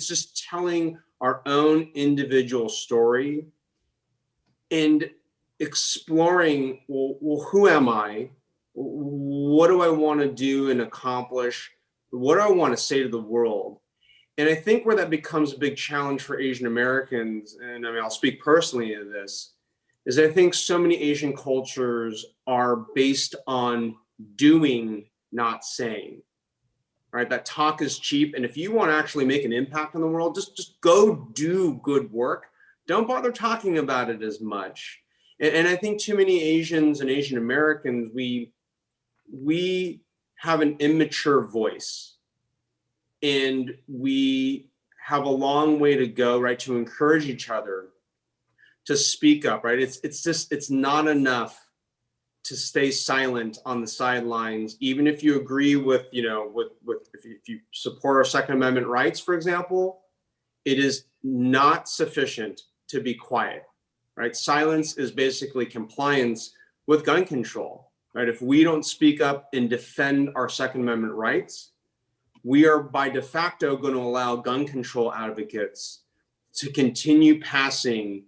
just telling our own individual story and exploring, well, who am I? What do I want to do and accomplish? What do I want to say to the world? And I think where that becomes a big challenge for Asian Americans, and I mean, I'll speak personally to this, is I think so many Asian cultures are based on doing, not saying, right? That talk is cheap. And if you want to actually make an impact on the world, just go do good work. Don't bother talking about it as much. And I think too many Asians and Asian Americans, we have an immature voice, and we have a long way to go, right, to encourage each other to speak up, right? It's not enough to stay silent on the sidelines, even if you agree with, you know, if you support our Second Amendment rights, for example. It is not sufficient to be quiet, right? Silence is basically compliance with gun control, right? If we don't speak up and defend our Second Amendment rights, we are by de facto going to allow gun control advocates to continue passing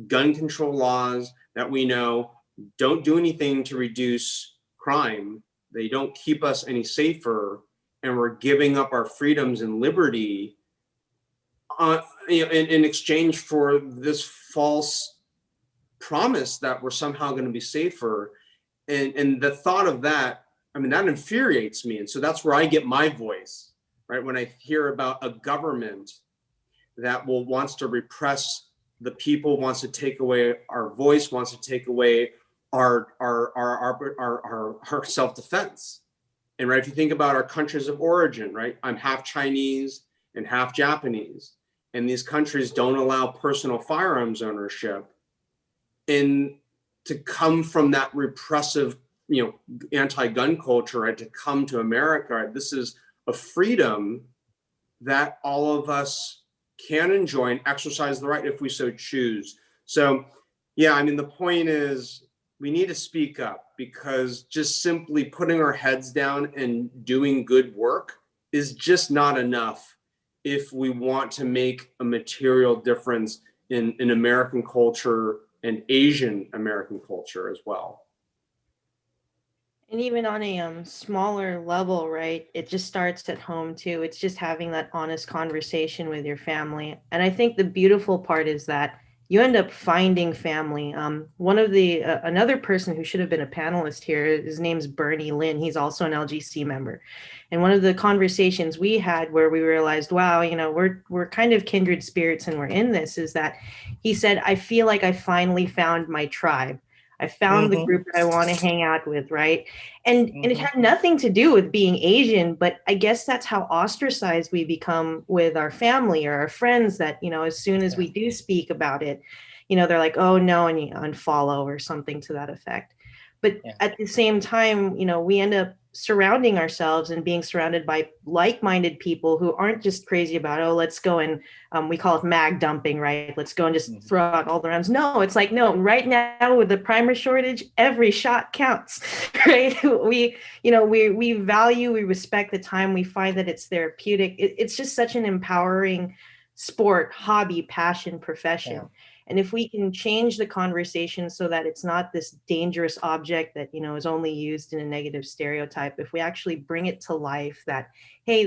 gun control laws that we know don't do anything to reduce crime. They don't keep us any safer, and we're giving up our freedoms and liberty in exchange for this false promise that we're somehow going to be safer. And the thought of that, I mean, that infuriates me. And so that's where I get my voice, right? When I hear about a government that wants to repress the people, wants to take away our voice, wants to take away our self-defense. And right, if you think about our countries of origin, right? I'm half Chinese and half Japanese, and these countries don't allow personal firearms ownership. And to come from that repressive, you know, anti-gun culture, right, to come to America, right, this is a freedom that all of us can enjoy and exercise the right if we so choose. So, yeah, I mean, the point is we need to speak up, because just simply putting our heads down and doing good work is just not enough if we want to make a material difference in American culture and Asian American culture as well. And even on a smaller level, right? It just starts at home too. It's just having that honest conversation with your family. And I think the beautiful part is that you end up finding family. One of the another person who should have been a panelist here, his name's Bernie Lin. He's also an LGC member. And one of the conversations we had where we realized, wow, you know, we're kind of kindred spirits and we're in this, is that he said, I feel like I finally found my tribe. I found the group that I want to hang out with, right? And it had nothing to do with being Asian, but I guess that's how ostracized we become with our family or our friends, that, you know, as soon as we do speak about it, you know, they're like, oh no, and you unfollow or something to that effect. But at the same time, you know, we end up surrounding ourselves and being surrounded by like-minded people who aren't just crazy about, oh, let's go and we call it mag dumping, right? Let's go and just throw out all the rounds. No, it's like, no, right now with the primer shortage, every shot counts, right? We value, we respect the time. We find that it's therapeutic. It's just such an empowering sport, hobby, passion, profession. Yeah. And if we can change the conversation so that it's not this dangerous object that, you know, is only used in a negative stereotype, if we actually bring it to life that, hey,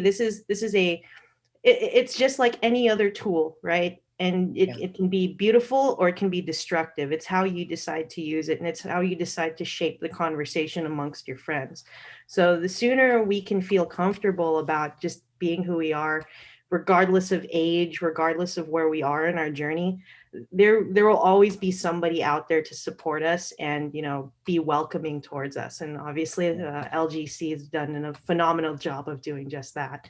it's just like any other tool, right? And it can be beautiful or it can be destructive. It's how you decide to use it, and it's how you decide to shape the conversation amongst your friends. So the sooner we can feel comfortable about just being who we are, regardless of age, regardless of where we are in our journey, there will always be somebody out there to support us and, you know, be welcoming towards us. And obviously LGC has done a phenomenal job of doing just that.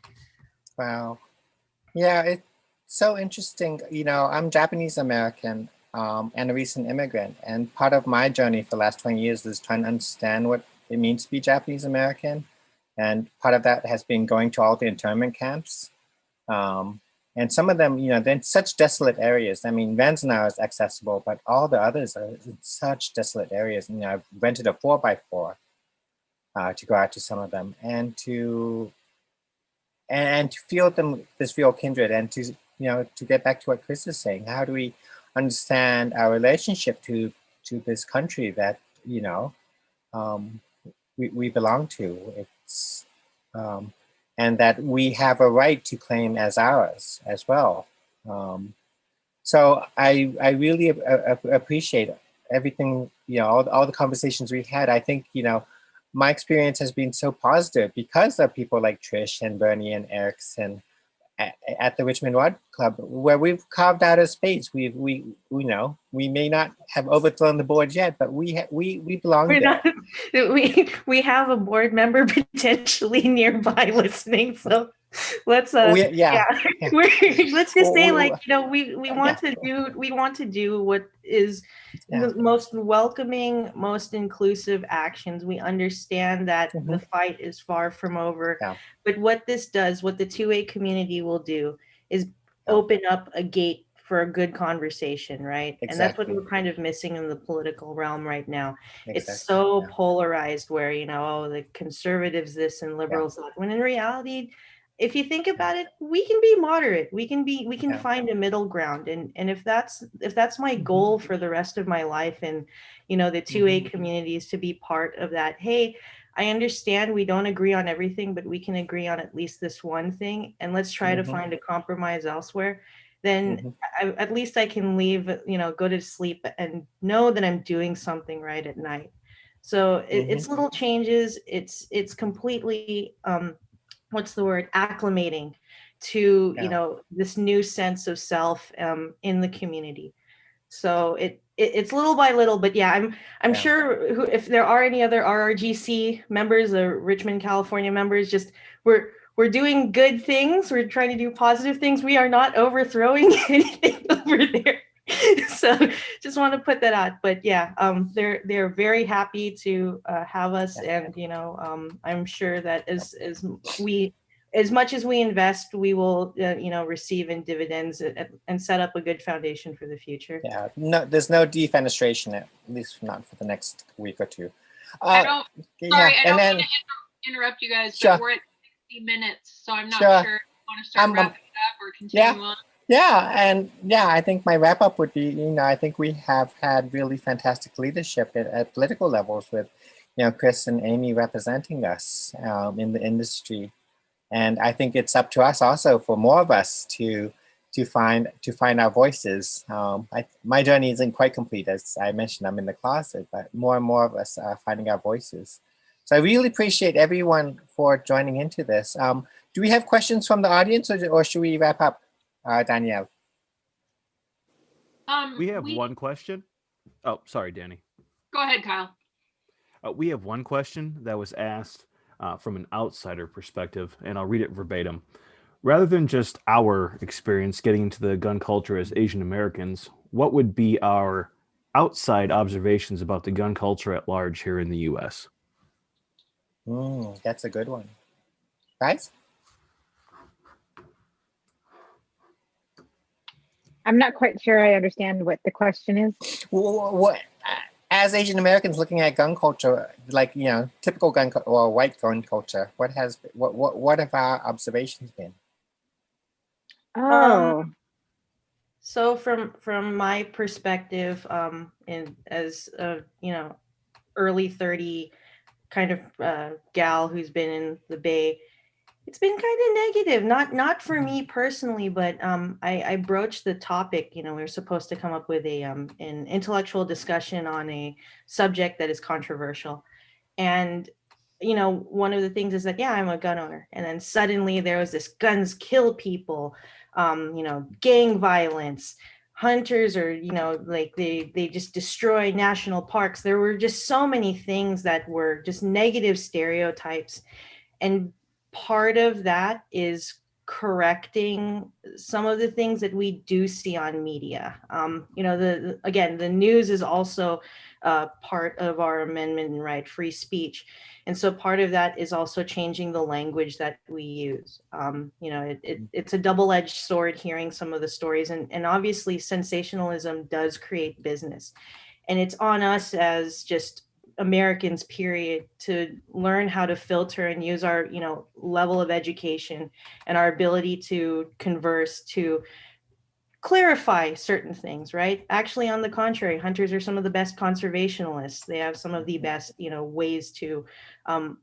Wow. Yeah, it's so interesting. You know, I'm Japanese American and a recent immigrant. And part of my journey for the last 20 years is trying to understand what it means to be Japanese American. And part of that has been going to all the internment camps. And some of them, you know, they're in such desolate areas. I mean, Manzanar is accessible, but all the others are in such desolate areas. You know, I've rented a 4x4 to go out to some of them and to feel them, this real kindred, and to, you know, to get back to what Chris is saying, how do we understand our relationship to this country that, you know, we belong to? It's and that we have a right to claim as ours as well. So I really appreciate everything, you know, all the conversations we've had. I think, you know, my experience has been so positive because of people like Trish and Bernie and Erickson at the Richmond Rod Club, where we've carved out a space. We know we may not have overthrown the board yet, but we belong there. We have a board member potentially nearby listening, so let's let's just say, like, you know, we want to do what is the most welcoming, most inclusive actions. We understand that the fight is far from over, but what this does, what the 2A community will do, is open up a gate for a good conversation, right? Exactly. And that's what we're kind of missing in the political realm right now. Exactly. It's so polarized where, you know, oh, the conservatives this and liberals that, when in reality, if you think about it, we can be moderate. We can find a middle ground. And if that's my goal for the rest of my life, and, you know, the 2A community is to be part of that. Hey, I understand we don't agree on everything, but we can agree on at least this one thing, and let's try to find a compromise elsewhere. Then at least I can leave, you know, go to sleep and know that I'm doing something right at night. So it's little changes. It's completely, what's the word, acclimating to, you know, this new sense of self in the community. So it's little by little, but yeah, I'm sure if there are any other RRGC members or Richmond, California members, just we're doing good things. We're trying to do positive things. We are not overthrowing anything over there. So just want to put that out. But yeah, they're very happy to have us, and, you know, I'm sure that as as much as we invest, we will, receive in dividends and set up a good foundation for the future. Yeah, no, there's no defenestration, at least not for the next week or two. I don't then, mean to interrupt you guys, sure. but we're at 60 minutes, so I'm not Sure. sure if you want to start wrapping it up or continue on. I think my wrap up would be, I think we have had really fantastic leadership at political levels with, Chris and Amy representing us in the industry. And I think it's up to us also for more of us to find our voices. My journey isn't quite complete, as I mentioned. I'm in the closet, but more and more of us are finding our voices. So I really appreciate everyone for joining into this. Do we have questions from the audience, or should we wrap up, Danielle? We have one question. Oh, sorry, Danny. Go ahead, Kyle. We have one question that was asked from an outsider perspective, and I'll read it verbatim. Rather than just our experience getting into the gun culture as Asian Americans, what would be our outside observations about the gun culture at large here in the U.S.? That's a good one. Guys? I'm not quite sure I understand what the question is. What, as Asian Americans looking at gun culture, like, typical gun or white gun culture, what have our observations been? So from my perspective, and as early 30 kind of gal who's been in the Bay, it's been kind of negative. Not for me personally, but I broached the topic. We were supposed to come up with an intellectual discussion on a subject that is controversial, and one of the things is that, I'm a gun owner, and then suddenly there was this guns kill people, gang violence, hunters, or like they just destroy national parks. There were just so many things that were just negative stereotypes, and part of that is correcting some of the things that we do see on media. The news is also part of our amendment and right, free speech. And so part of that is also changing the language that we use. It's a double-edged sword hearing some of the stories, and obviously sensationalism does create business. And it's on us as just Americans, period, to learn how to filter and use our, level of education and our ability to converse, to clarify certain things, right? Actually, on the contrary, hunters are some of the best conservationists. They have some of the best, ways to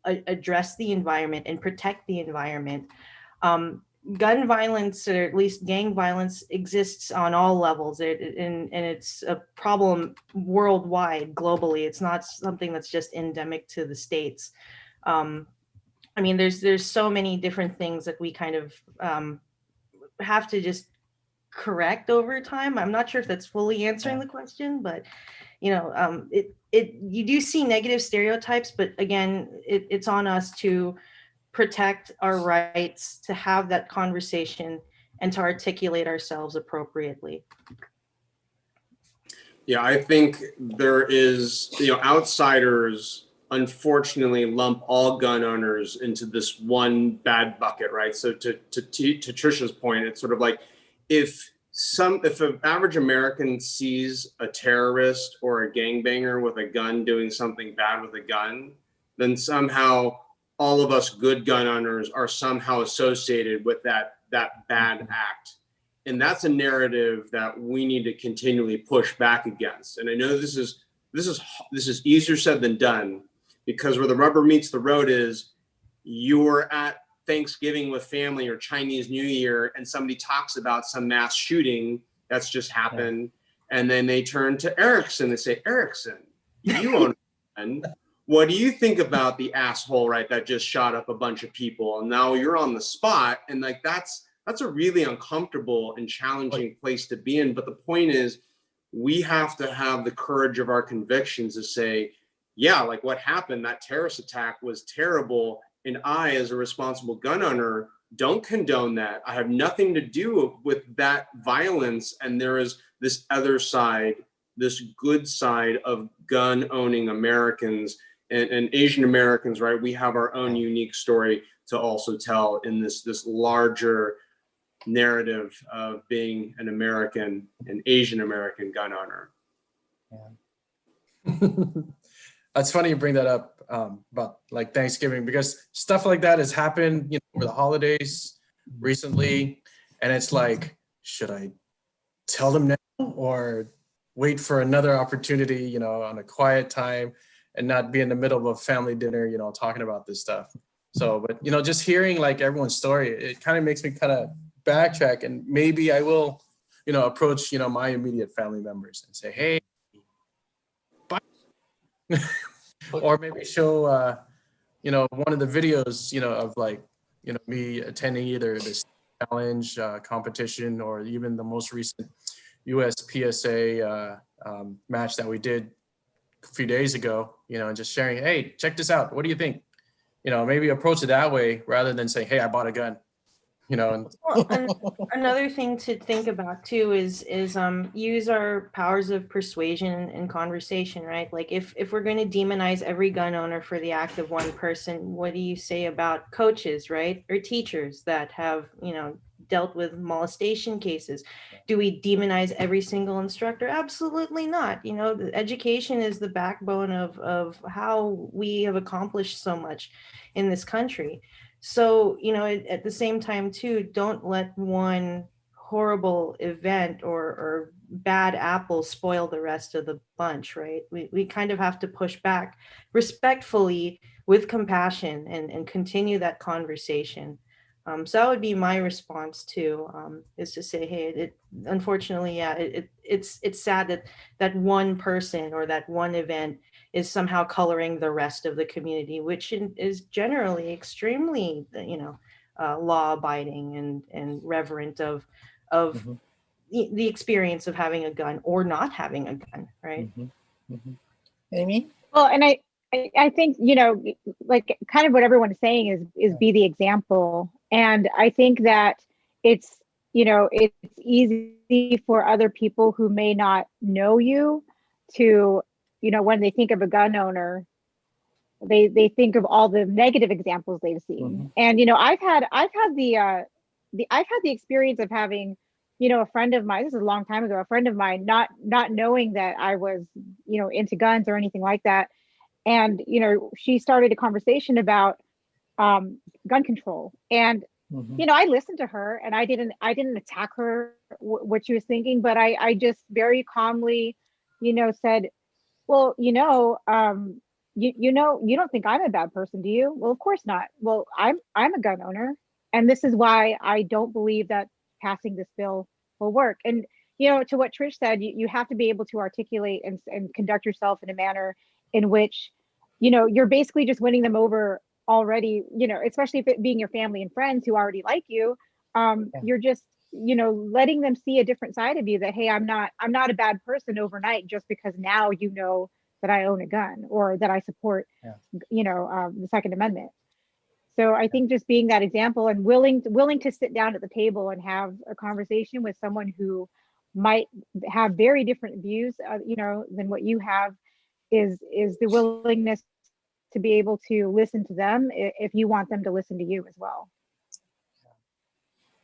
address the environment and protect the environment. Gun violence, or at least gang violence, exists on all levels, and it's a problem worldwide, globally. It's not something that's just endemic to the States. There's so many different things that we kind of have to just correct over time. I'm not sure if that's fully answering the question, but you do see negative stereotypes, but again, it's on us to protect our rights, to have that conversation, and to articulate ourselves appropriately. Yeah, I think there is, outsiders unfortunately lump all gun owners into this one bad bucket, right? So to Trisha's point, it's sort of like if an average American sees a terrorist or a gangbanger with a gun doing something bad with a gun, then somehow all of us good gun owners are somehow associated with that bad act. And that's a narrative that we need to continually push back against. And I know this is easier said than done, because where the rubber meets the road is you're at Thanksgiving with family or Chinese New Year, and somebody talks about some mass shooting that's just happened. Yeah. And then they turn to Erickson and say, Erickson, you own a gun. What do you think about the asshole, right, that just shot up a bunch of people? And now you're on the spot. And like, that's a really uncomfortable and challenging place to be in. But the point is, we have to have the courage of our convictions to say, yeah, like what happened, that terrorist attack was terrible. And I, as a responsible gun owner, don't condone that. I have nothing to do with that violence. And there is this other side, this good side of gun owning Americans. and Asian Americans, right, we have our own unique story to also tell in this larger narrative of being an American, an Asian American gun owner. That's funny you bring that up about like Thanksgiving, because stuff like that has happened, you know, over the holidays recently, and it's like, should I tell them now or wait for another opportunity, you know, on a quiet time and not be in the middle of a family dinner, you know, talking about this stuff. So, but, you know, just hearing like everyone's story, it kind of makes me kind of backtrack, and maybe I will, you know, approach, you know, my immediate family members and say, hey, bye. Or maybe show, you know, one of the videos, you know, of like, you know, me attending either this challenge competition or even the most recent US PSA match that we did a few days ago, you know, and just sharing, hey, check this out. What do you think? You know, maybe approach it that way rather than saying, hey, I bought a gun, you know. And Well, another thing to think about too is use our powers of persuasion and conversation, right? Like if we're going to demonize every gun owner for the act of one person, what do you say about coaches, right? Or teachers that have, you know, dealt with molestation cases? Do we demonize every single instructor? Absolutely not. You know, the education is the backbone of how we have accomplished so much in this country. So, you know, at the same time too, don't let one horrible event or bad apple spoil the rest of the bunch, right? We kind of have to push back respectfully with compassion and continue that conversation. So that would be my response to is to say, hey, unfortunately, yeah, it's sad that one person or that one event is somehow coloring the rest of the community, which is generally extremely, you know, law-abiding and reverent of the experience of having a gun or not having a gun, right? Amy? Well, and I think, you know, like kind of what everyone is saying is be the example. And I think that it's, you know, it's easy for other people who may not know you to, you know, when they think of a gun owner, they think of all the negative examples they've seen. And, you know, I've had the experience of having, you know, a friend of mine, this is a long time ago, a friend of mine, not knowing that I was, you know, into guns or anything like that. And, you know, she started a conversation about gun control. And, you know, I listened to her and I didn't attack her, what she was thinking, but I just very calmly, you know, said, well, you know, you know, you don't think I'm a bad person, do you? Well, of course not. Well, I'm a gun owner. And this is why I don't believe that passing this bill will work. And, you know, to what Trish said, you have to be able to articulate and conduct yourself in a manner in which, you know, you're basically just winning them over already, you know, especially if it being your family and friends who already like you, you're just, you know, letting them see a different side of you that, hey, I'm not a bad person overnight just because now you know that I own a gun or that I support, you know, the Second Amendment. So I think just being that example and willing to sit down at the table and have a conversation with someone who might have very different views, you know, than what you have, is the willingness to be able to listen to them if you want them to listen to you as well.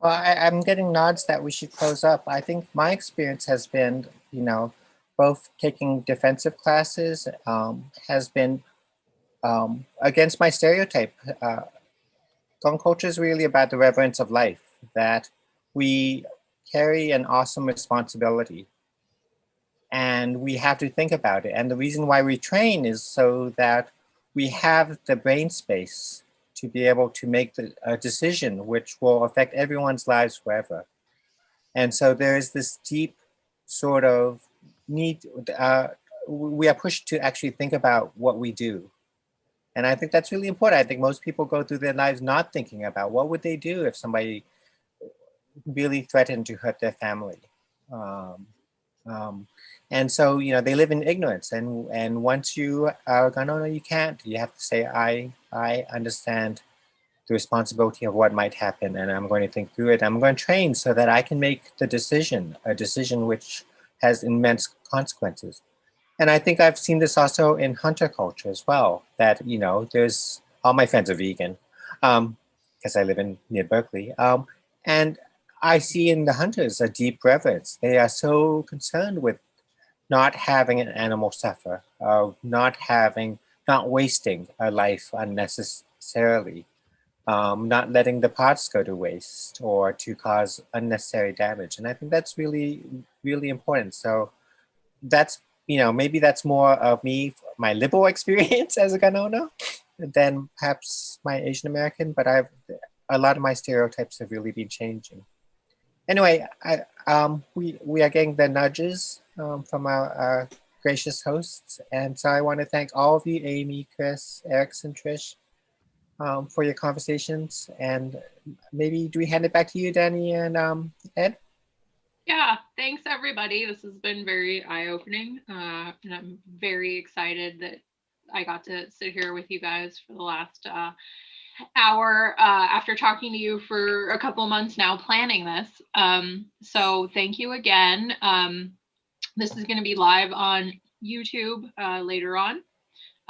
Well, I'm getting nods that we should close up. I think my experience has been, you know, both taking defensive classes has been against my stereotype. Gun culture is really about the reverence of life, that we carry an awesome responsibility and we have to think about it. And the reason why we train is so that we have the brain space to be able to make a decision which will affect everyone's lives forever. And so there is this deep sort of need, we are pushed to actually think about what we do. And I think that's really important. I think most people go through their lives not thinking about what would they do if somebody really threatened to hurt their family. And so, you know, they live in ignorance. And once you are a gun owner, you can't. You have to say, I understand the responsibility of what might happen, and I'm going to think through it. I'm going to train so that I can make the decision, a decision which has immense consequences. And I think I've seen this also in hunter culture as well, that, there's, all my friends are vegan, because I live near Berkeley. And I see in the hunters a deep reverence. They are so concerned with not having an animal suffer, not wasting a life unnecessarily, not letting the parts go to waste or to cause unnecessary damage. And I think that's really, really important. So that's, maybe that's more of me, my liberal experience as a gun owner than perhaps my Asian American, but a lot of my stereotypes have really been changing. Anyway, we are getting the nudges from our gracious hosts. And so I want to thank all of you, Amy, Chris, Erickson, Trish, for your conversations. And maybe do we hand it back to you, Danny and Ed? Yeah, thanks everybody. This has been very eye-opening, and I'm very excited that I got to sit here with you guys for the last hour after talking to you for a couple months now planning this. So thank you again. This is going to be live on YouTube later on.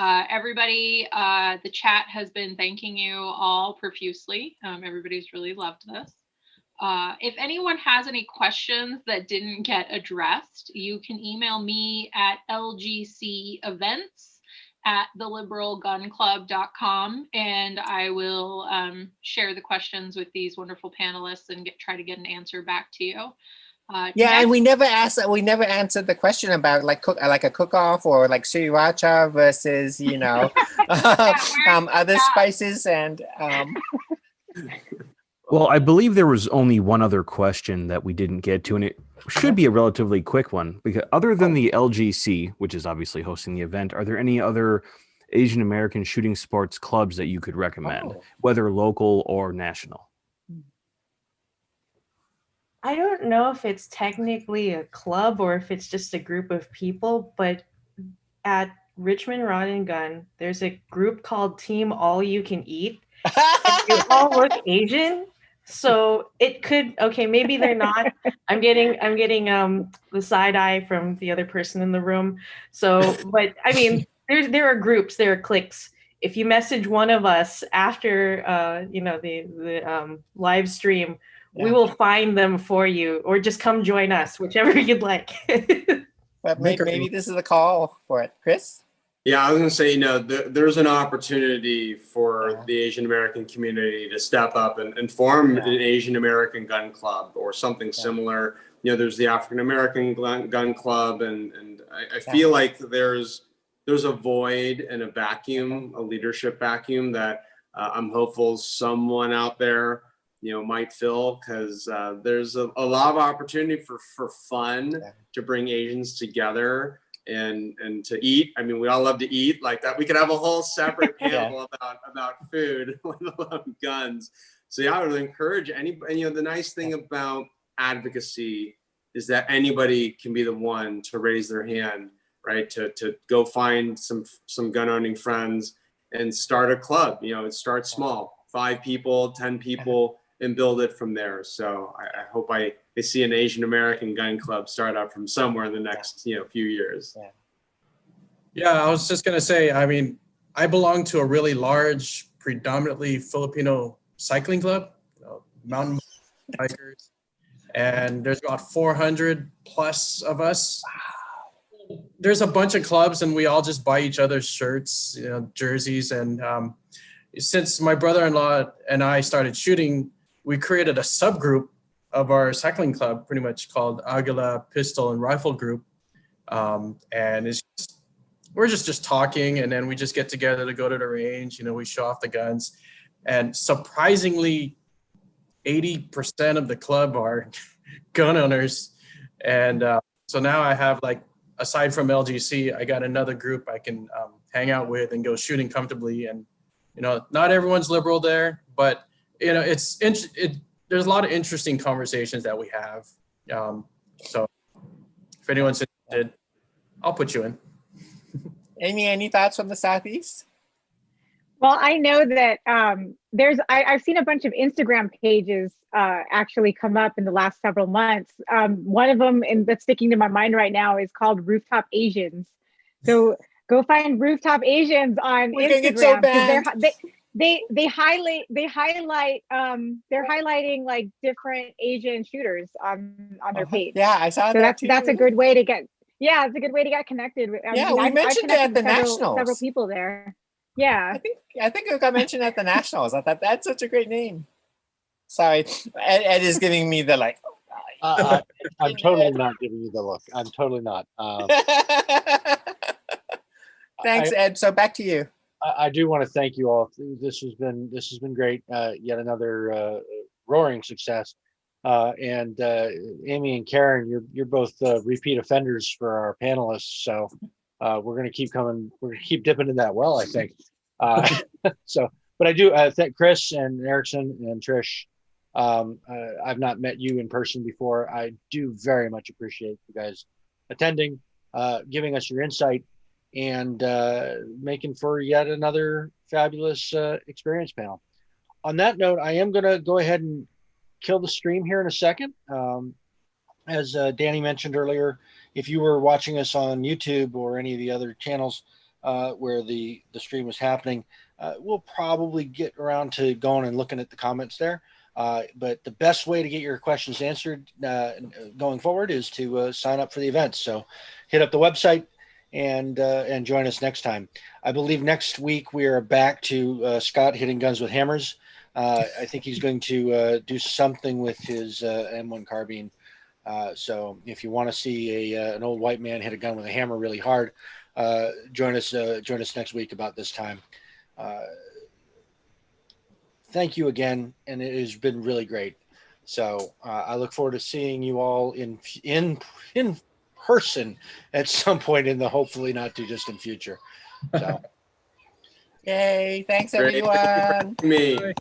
Everybody, the chat has been thanking you all profusely. Everybody's really loved this. If anyone has any questions that didn't get addressed, you can email me at lgcevents@theliberalgunclub.com, and I will share the questions with these wonderful panelists and try to get an answer back to you. And we never answered the question about like a cook-off or like sriracha versus other spices and. Well, I believe there was only one other question that we didn't get to, and it should be a relatively quick one, because other than the LGC, which is obviously hosting the event, are there any other Asian American shooting sports clubs that you could recommend, whether local or national? I don't know if it's technically a club or if it's just a group of people, but at Richmond Rod and Gun, there's a group called Team All You Can Eat. And you all look Asian. So it could, maybe they're not. I'm getting the side eye from the other person in the room. So, but I mean, there are groups, there are cliques. If you message one of us after the live stream, we will find them for you, or just come join us, whichever you'd like. But maybe this is a call for it, Chris. Yeah, I was going to say, there's an opportunity for the Asian American community to step up and form an Asian American gun club or something similar. There's the African American gun club, and I feel like there's a void and a vacuum, a leadership vacuum that I'm hopeful someone out there might fill, because there's a lot of opportunity for fun to bring Asians together. And to eat. I mean, we all love to eat like that. We could have a whole separate panel about food, let alone guns. So I would encourage anybody. The nice thing about advocacy is that anybody can be the one to raise their hand, right? To go find some gun owning friends and start a club. Start small, 5 people, 10 people, and build it from there. So I hope I see an Asian American gun club start up from somewhere in the next few years. Yeah, I was just gonna say, I mean, I belong to a really large, predominantly Filipino cycling club, mountain bikers, and there's about 400 plus of us. Wow. There's a bunch of clubs, and we all just buy each other's shirts, jerseys, and since my brother-in-law and I started shooting, we created a subgroup of our cycling club, pretty much called Aguila Pistol and Rifle Group, and we're just talking, and then we just get together to go to the range. We show off the guns, and surprisingly, 80% of the club are gun owners, and so now I have, like, aside from LGC, I got another group I can hang out with and go shooting comfortably. And not everyone's liberal there, but there's a lot of interesting conversations that we have. So if anyone's interested, I'll put you in. Amy, any thoughts from the Southeast? Well, I know that I've seen a bunch of Instagram pages actually come up in the last several months. One of them that's sticking to my mind right now is called Rooftop Asians. Go find Rooftop Asians on We're gonna get so Instagram because banned. they highlight they're highlighting like different Asian shooters on their page. Yeah, I saw So that too. that's a good way to get it's a good way to get connected with. Yeah, we I've mentioned it at connected the with Nationals. several people there. Yeah. I think it got mentioned at the Nationals. I thought that's such a great name. Sorry, Ed is giving me the like. I'm totally not giving you the look. I'm totally not. Thanks, Ed. So back to you. I do want to thank you all. This has been great. Yet another roaring success. And Amy and Karen, you're both repeat offenders for our panelists. So we're going to keep coming. We're going to keep dipping in that well, I think. But I do thank Chris and Erickson and Trish. I've not met you in person before. I do very much appreciate you guys attending, giving us your insight, and making for yet another fabulous experience panel. On that note, I am going to go ahead and kill the stream here in a second. As Danny mentioned earlier, if you were watching us on YouTube or any of the other channels where the stream was happening, we'll probably get around to going and looking at the comments there. But the best way to get your questions answered going forward is to sign up for the event. So hit up the website and join us next time. I believe next week we are back to Scott hitting guns with hammers. I think he's going to do something with his M1 carbine. So if you want to see an old white man hit a gun with a hammer really hard, join us next week about this time. Thank you again, and it has been really great. So I look forward to seeing you all in person at some point in the hopefully not too distant future. So, Yay! Thanks Great. everyone. Thank you for having me. Thanks.